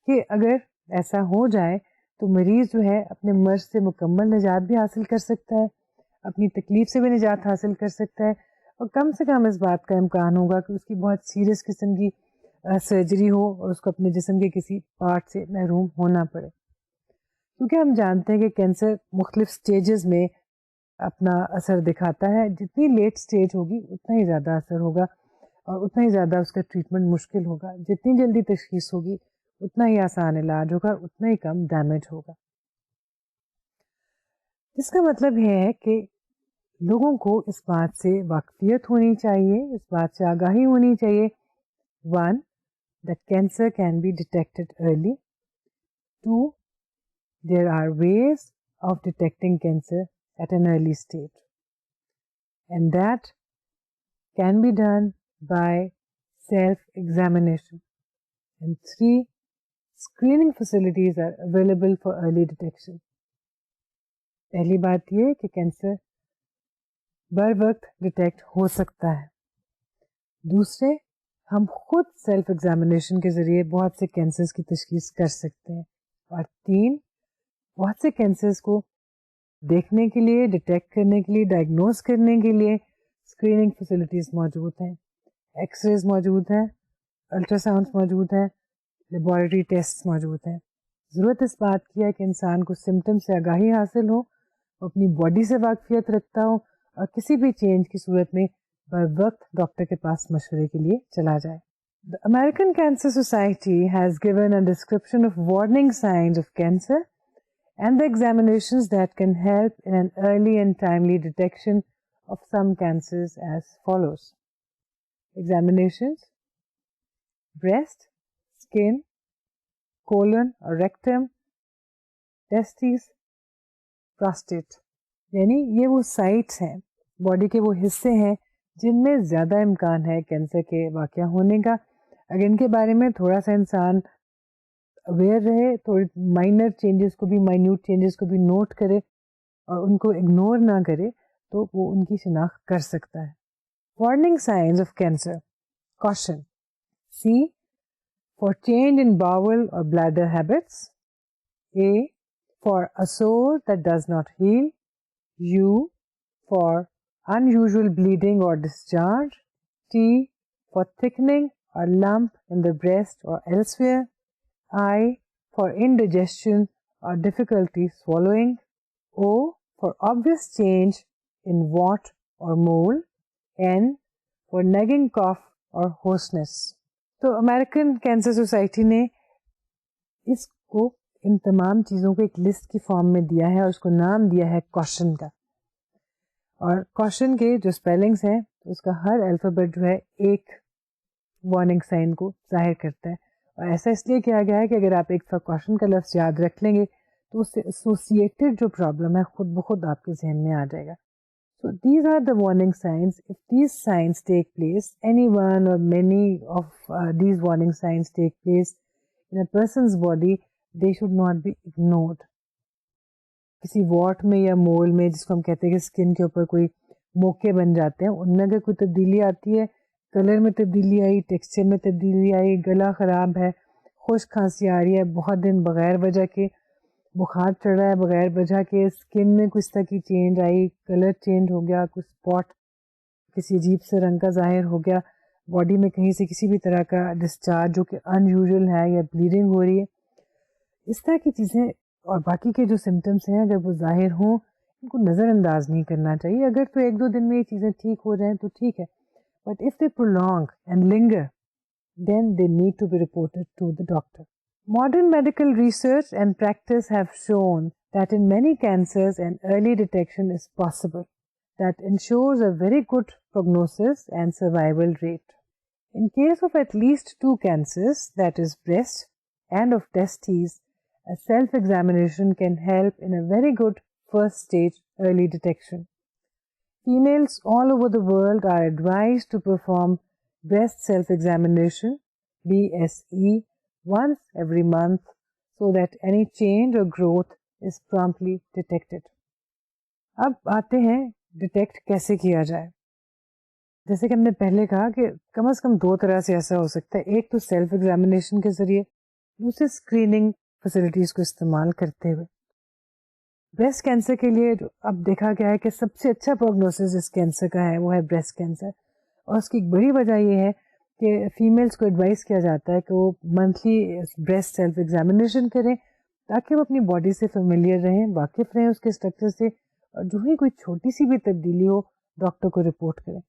کہ اگر ایسا ہو جائے تو مریض جو ہے اپنے مرض سے مکمل نجات بھی حاصل کر سکتا ہے، اپنی تکلیف سے بھی نجات حاصل کر سکتا ہے، اور کم سے کم اس بات کا امکان ہوگا کہ اس کی بہت سیریس قسم کی سرجری ہو اور اس کو اپنے جسم کے کسی پارٹ سے محروم ہونا پڑے. کیونکہ ہم جانتے ہیں کہ کینسر مختلف سٹیجز میں اپنا اثر دکھاتا ہے. جتنی لیٹ سٹیج ہوگی اتنا ہی زیادہ اثر ہوگا اور اتنا ہی زیادہ اس کا ٹریٹمنٹ مشکل ہوگا. جتنی جلدی تشخیص ہوگی اتنا ہی آسان علاج ہوگا، اتنا ہی کم ڈیمیج ہوگا. اس کا مطلب یہ ہے کہ لوگوں کو اس بات سے واقفیت ہونی چاہیے، اس بات سے آگاہی ہونی چاہیے. 1. that cancer can be detected early. 2. there are ways of detecting cancer at an early stage, and that can be done by self-examination. And 3. screening facilities are available for early detection. پہلی بات یہ کہ cancer بر وقت detect ہو سکتا ہے. دوسرے، ہم خود سیلف ایگزامینیشن کے ذریعے بہت سے کینسرز کی تشخیص کر سکتے ہیں. اور 3، بہت سے کینسرز کو دیکھنے کے لیے، ڈیٹیکٹ کرنے کے لیے، ڈائگنوز کرنے کے لیے اسکریننگ فیسلٹیز موجود ہیں. ایکس ریز موجود ہیں، الٹرا ساؤنڈس موجود ہیں، لیبارٹری ٹیسٹ موجود ہیں. ضرورت اس بات کی ہے کہ انسان کو سمٹم سے آگاہی حاصل ہو، وہ اپنی باڈی سے واقفیت رکھتا ہو اور کسی بھی چینج کی صورت میں بر وقت ڈاکٹر کے پاس مشورے کے لیے چلا جائے. The American Cancer Society has given a description of warning signs of cancer and the examinations that can help in an early and timely detection of some cancers as follows. Examinations: breast, skin, colon or rectum, testes, prostate. یعنی یہ وہ sites ہیں، body کے وہ حصے ہیں جن میں زیادہ امکان ہے کینسر کے واقع ہونے کا. اگر ان کے بارے میں تھوڑا سا انسان اویئر رہے، تھوڑی مائنر چینجز کو بھی، مائنیوٹ چینجز کو بھی نوٹ کرے اور ان کو اگنور نہ کرے، تو وہ ان کی شناخت کر سکتا ہے. Warning signs of cancer. Caution. C. For change in bowel or bladder habits. A. For a sore that does not heal. U. For unusual bleeding or discharge. T. For thickening or lump in the breast or elsewhere. I. For indigestion or difficulty swallowing. O. For obvious change in wart or mole. N. For nagging cough اور ہوسنس. تو American cancer society نے اس کو ان تمام چیزوں کو ایک list کی form میں دیا ہے اور اس کو نام دیا ہے کوشن کا. اور کوشن کے جو اسپیلنگس ہیں اس کا ہر الفابیٹ جو ہے ایک وارننگ سائن کو ظاہر کرتا ہے. اور ایسا اس لیے کیا گیا ہے کہ اگر آپ ایک کوشن کا لفظ یاد رکھ لیں گے تو اس سے ایسوسیٹڈ جو پرابلم ہے خود بخود آپ کے ذہن میں آ جائے گا. So these are the warning signs. If these signs take place, any one or many of these warning signs take place in a person's body, they should not be ignored. کسی what میں یا مول میں جس کو ہم کہتے ہیں کہ اسکن کے اوپر کوئی موقع بن جاتے ہیں, ان میں اگر کوئی تبدیلی آتی ہے, کلر میں تبدیلی آئی, ٹیکسچر میں تبدیلی آئی, گلا خراب ہے, خشک کھانسی آ رہی ہے, بہت دن بغیر وجہ کے بخار چڑھ رہا ہے, بغیر وجہ کے اسکن میں کچھ طرح کی چینج آئی, کلر چینج ہو گیا, کچھ اسپاٹ کسی عجیب سے رنگ کا ظاہر ہو گیا, باڈی میں کہیں سے کسی بھی طرح کا ڈسچارج جو کہ ان یوزول ہے یا بلیڈنگ ہو رہی ہے, اس طرح کی چیزیں اور باقی کے جو سمٹمس ہیں اگر وہ ظاہر ہوں ان کو نظر انداز نہیں کرنا چاہیے. اگر تو ایک دو دن میں یہ چیزیں ٹھیک ہو جائیں تو ٹھیک ہے, but if they prolong and linger then they need to be reported to the doctor. Modern medical research and practice have shown that in many cancers an early detection is possible that ensures a very good prognosis and survival rate. In case of at least 2 cancers, that is breast and of testes, a self-examination can help in a very good first stage early detection. Females all over the world are advised to perform breast self-examination, BSE, once every month so that any change or growth is promptly detected. اب آتے ہیں detect کیسے کیا جائے. جیسے کہ ہم نے پہلے کہا کہ کم از کم 2 طرح سے ایسا ہو سکتا ہے. ایک تو سیلف ایگزامینیشن کے ذریعے, دوسرے اسکریننگ فیسلٹیز کو استعمال کرتے ہوئے. بریسٹ کینسر کے لیے اب دیکھا گیا ہے کہ سب سے اچھا پروگنوسس اس کینسر کا ہے وہ ہے بریسٹ کینسر, اور اس کی ایک بڑی وجہ یہ ہے کہ فیمیلز کو ایڈوائز کیا جاتا ہے کہ وہ منتھلی بریسٹ سیلف ایگزامینیشن کریں تاکہ وہ اپنی باڈی سے فیملیئر رہیں, واقف رہیں اس کے اسٹرکچر سے, اور جو ہی کوئی چھوٹی سی بھی تبدیلی ہو ڈاکٹر کو رپورٹ کریں.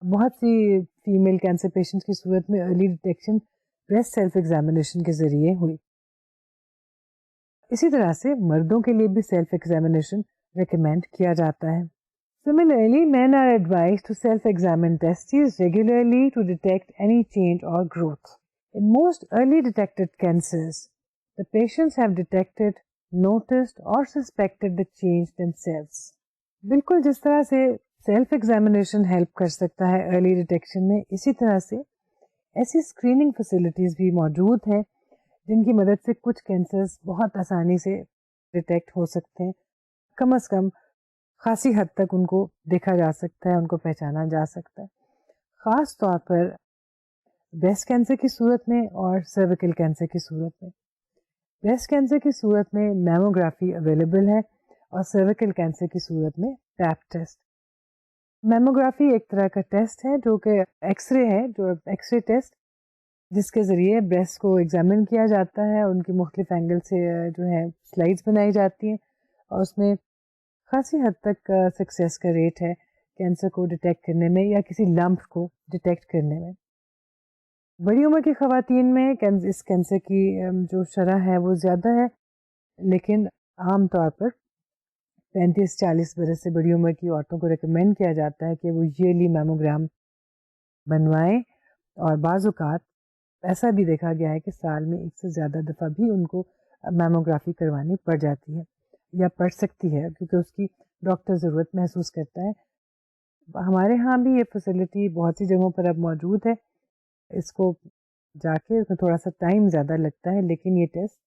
بہت سی فیمیل کینسر پیشنٹس کی صورت میں early detection breast self examination کے ذریعے ہوئی. اسی طرح سے مردوں کے لیے بھی سیلف ایگزامینیشن ریکمینڈ کیا جاتا ہے. Similarly, men are advised to self-examine testes regularly to detect any change or growth. In most early detected cancers, the patients have detected, noticed or suspected the change themselves. بالکل جس طرح سے self examination help کر سکتا ہے early detection میں, اسی طرح سے ایسی اسکریننگ فیسلٹیز بھی موجود ہیں جن کی مدد سے کچھ کینسرز بہت آسانی سے ڈیٹیکٹ ہو سکتے ہیں. کم از کم خاصی حد تک ان کو دیکھا جا سکتا ہے, ان کو پہچانا جا سکتا ہے, خاص طور پر بریسٹ کینسر کی صورت میں اور سرویکل کینسر کی صورت میں. بریسٹ کینسر کی صورت میں میموگرافی اویلیبل ہے اور سرویکل کینسر کی صورت میں پیپ ٹیسٹ. میموگرافی ایک طرح کا ٹیسٹ ہے جو کہ ایکس رے ہے, جو ایکس رے ٹیسٹ جس کے ذریعے بریسٹ کو ایگزامن کیا جاتا ہے, ان کی مختلف اینگل سے جو ہے سلائڈز بنائی جاتی ہیں اور اس میں خاصی حد تک سکسیس کا ریٹ ہے کینسر کو ڈیٹیکٹ کرنے میں یا کسی لمپ کو ڈیٹیکٹ کرنے میں. بڑی عمر کی خواتین میں اس کینسر کی جو شرح ہے وہ زیادہ ہے, لیکن عام طور پر 35-40 برس سے بڑی عمر کی عورتوں کو ریکمینڈ کیا جاتا ہے کہ وہ ایئرلی میموگرام بنوائیں, اور بعض اوقات ایسا بھی دیکھا گیا ہے کہ سال میں 1 سے زیادہ دفعہ بھی ان کو میموگرافی کروانی پڑ جاتی ہے یا پڑ سکتی ہے کیونکہ اس کی ڈاکٹر ضرورت محسوس کرتا ہے. ہمارے ہاں بھی یہ فیسلٹی بہت سی جگہوں پر اب موجود ہے, اس کو جا کے اس میں تھوڑا سا ٹائم زیادہ لگتا ہے, لیکن یہ ٹیسٹ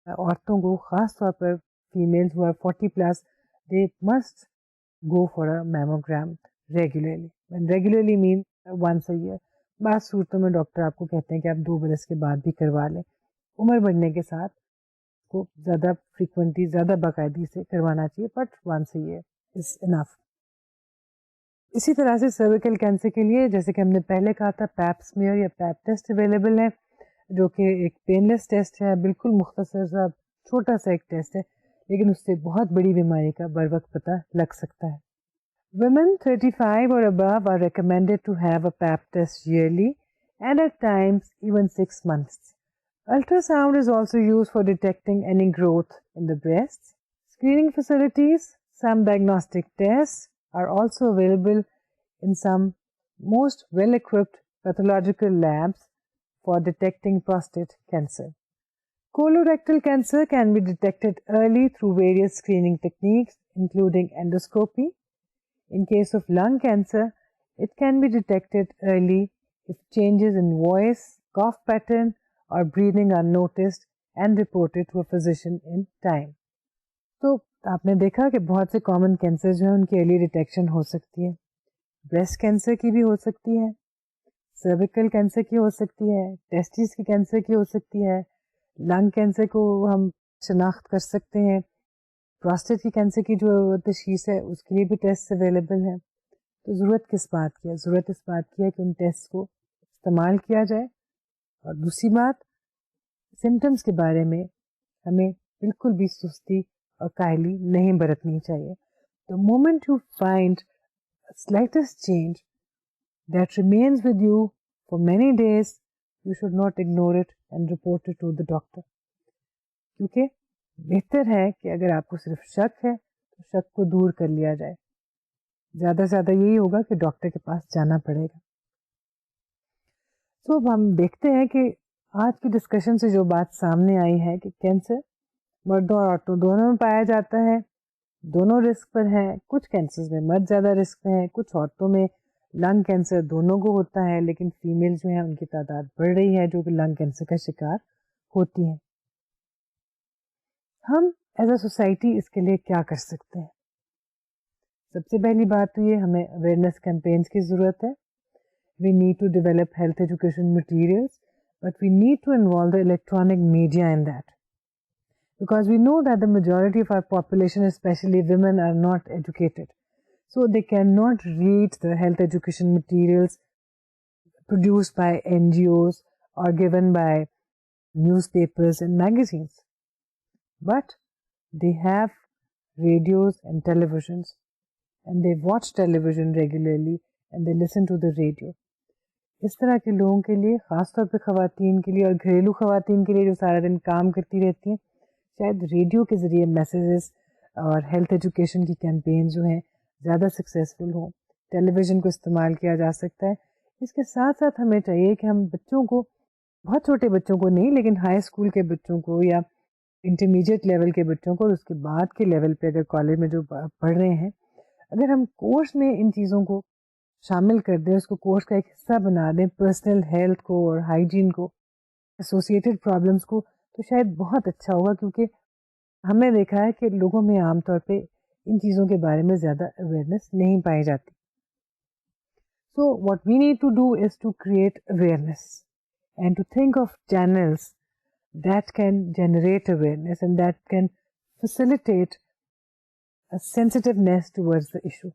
عورتوں کو خاص طور پر فیمیلز ہو 40+, they must go for a mammogram regularly. When regularly means once a year. بعض صورتوں میں ڈاکٹر آپ کو کہتے ہیں کہ آپ 2 برس کے بعد بھی کروا لیں. عمر بڑھنے کے ساتھ کو زیادہ فریکوینٹلی زیادہ باقاعدگی سے کروانا چاہیے, but once a year is enough. اسی طرح سے سرویکل کینسر کے لیے جیسے کہ ہم نے پہلے کہا تھا پیپ سمیئر یا پیپ ٹیسٹ اویلیبل ہے, جو کہ ایک پین لیس ٹیسٹ ہے, بالکل مختصر سا چھوٹا سا ایک ٹیسٹ ہے, لیکن اس سے بہت بڑی بیماری کا بر وقت پتہ لگ سکتا ہے. Women 35 or above are recommended to have a pap test yearly and at times even 6 months. Ultrasound is also used for detecting any growth in the breasts. Screening facilities, some diagnostic tests are also available in some most well-equipped pathological labs for detecting prostate cancer. Colorectal cancer can be detected early through various screening techniques, including endoscopy. In case of lung cancer, it can be detected early if changes in voice, cough pattern, or breathing are noticed and reported to a physician in time. تو آپ نے دیکھا کہ بہت سے common cancer جو ہیں ان کی ارلی ڈیٹیکشن ہو سکتی ہے. بریسٹ کینسر کی بھی ہو سکتی ہے, سرویکل کینسر کی ہو سکتی ہے, ٹیسٹس کی کینسر کی ہو سکتی ہے, لنگ کینسر کو ہم شناخت کر سکتے ہیں, پراسٹیٹ کی کینسر کی جو تشخیص ہے اس کے لیے بھی ٹیسٹ اویلیبل ہیں. تو ضرورت کس بات کی ہے؟ ضرورت اس بات کی ہے کہ ان ٹیسٹ کو استعمال کیا جائے. اور دوسری بات, سمٹمس کے بارے میں ہمیں بالکل بھی سستی اور کاہلی نہیں برتنی چاہیے. The moment you find slightest change that remains with you for many days, you should not ignore it and report it to the doctor. کیونکہ بہتر ہے کہ اگر آپ کو صرف شک ہے تو شک کو دور کر لیا جائے. زیادہ سے زیادہ یہی ہوگا کہ ڈاکٹر کے پاس جانا پڑے گا. تو ہم دیکھتے ہیں کہ آج کی ڈسکشن سے جو بات سامنے آئی ہے کہ کینسر مردوں اور عورتوں دونوں میں پایا جاتا ہے, دونوں رسک پر ہیں. کچھ کینسر میں مرد زیادہ رسک پہ ہیں, کچھ عورتوں میں لنگ کینسر دونوں کو ہوتا ہے, لیکن فیمیل جو ہیں ان کی تعداد بڑھ رہی ہے جو کہ لنگ کینسر کا شکار ہوتی ہیں. ہم ایز اے سوسائٹی اس کے لیے کیا کر سکتے ہیں؟ سب سے پہلی بات تو یہ ہمیں اویئرنیس کیمپینس کی ضرورت ہے. We need to develop health education materials, but we need to involve the electronic media in that. Because we know that the majority of our population, especially women, are not educated. So they cannot read the health education materials produced by NGOs or given by newspapers and magazines. But they have radios and televisions, and they watch television regularly and they listen to the radio. اس طرح کے لوگوں کے لیے, خاص طور پہ خواتین کے لیے اور گھریلو خواتین کے لیے جو سارا دن کام کرتی رہتی ہیں, شاید ریڈیو کے ذریعے میسیجز اور ہیلتھ ایجوکیشن کی کیمپین جو ہیں زیادہ سکسیزفل ہوں. ٹیلی ویژن کو استعمال کیا جا سکتا ہے. اس کے ساتھ ساتھ ہمیں چاہیے کہ ہم بچوں کو, بہت چھوٹے بچوں کو نہیں لیکن ہائی اسکول کے بچوں کو یا انٹرمیڈیٹ لیول کے بچوں کو اور اس کے بعد کے لیول پہ اگر کالج میں جو پڑھ رہے ہیں, اگر ہم کورس میں ان چیزوں کو شامل کر دیں, اس کو کورس کا ایک حصہ بنا دیں, پرسنل ہیلتھ کو اور ہائیجین کو, ایسوسیٹڈ پرابلمس کو, تو شاید بہت اچھا ہوگا. کیونکہ ہم نے دیکھا ہے کہ لوگوں میں عام طور پہ ان چیزوں کے بارے میں زیادہ اویئرنیس نہیں پائی جاتی. So what we need to do is to create awareness and to think of channels that can generate awareness and that can facilitate sensitiveness towards the issue.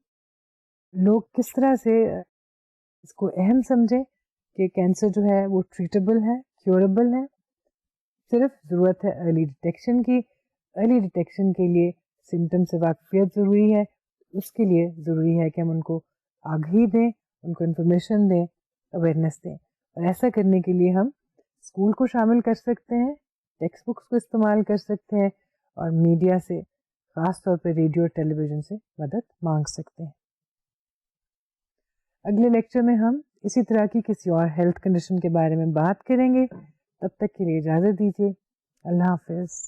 لوگ کس طرح سے اس کو اہم سمجھیں کہ کینسر جو ہے وہ ٹریٹیبل ہے, کیوریبل ہے. صرف ضرورت ہے ارلی ڈیٹیکشن کی. ارلی ڈیٹیکشن کے لیے سمٹم سے واقفیت ضروری ہے. اس کے لیے ضروری ہے کہ ہم ان کو آگاہی دیں, ان کو انفارمیشن دیں, اویئرنیس دیں. اور ایسا کرنے کے لیے ہم اسکول کو شامل کر سکتے ہیں, ٹیکسٹ بکس کو استعمال کر سکتے ہیں, اور میڈیا سے, خاص طور پہ ریڈیو اور ٹیلی ویژن سے مدد مانگ سکتے ہیں. اگلے لیکچر میں ہم اسی طرح کی کسی اور ہیلتھ کنڈیشن کے بارے میں بات کریں گے. تب تک کے لیے اجازت دیجیے. اللہ حافظ.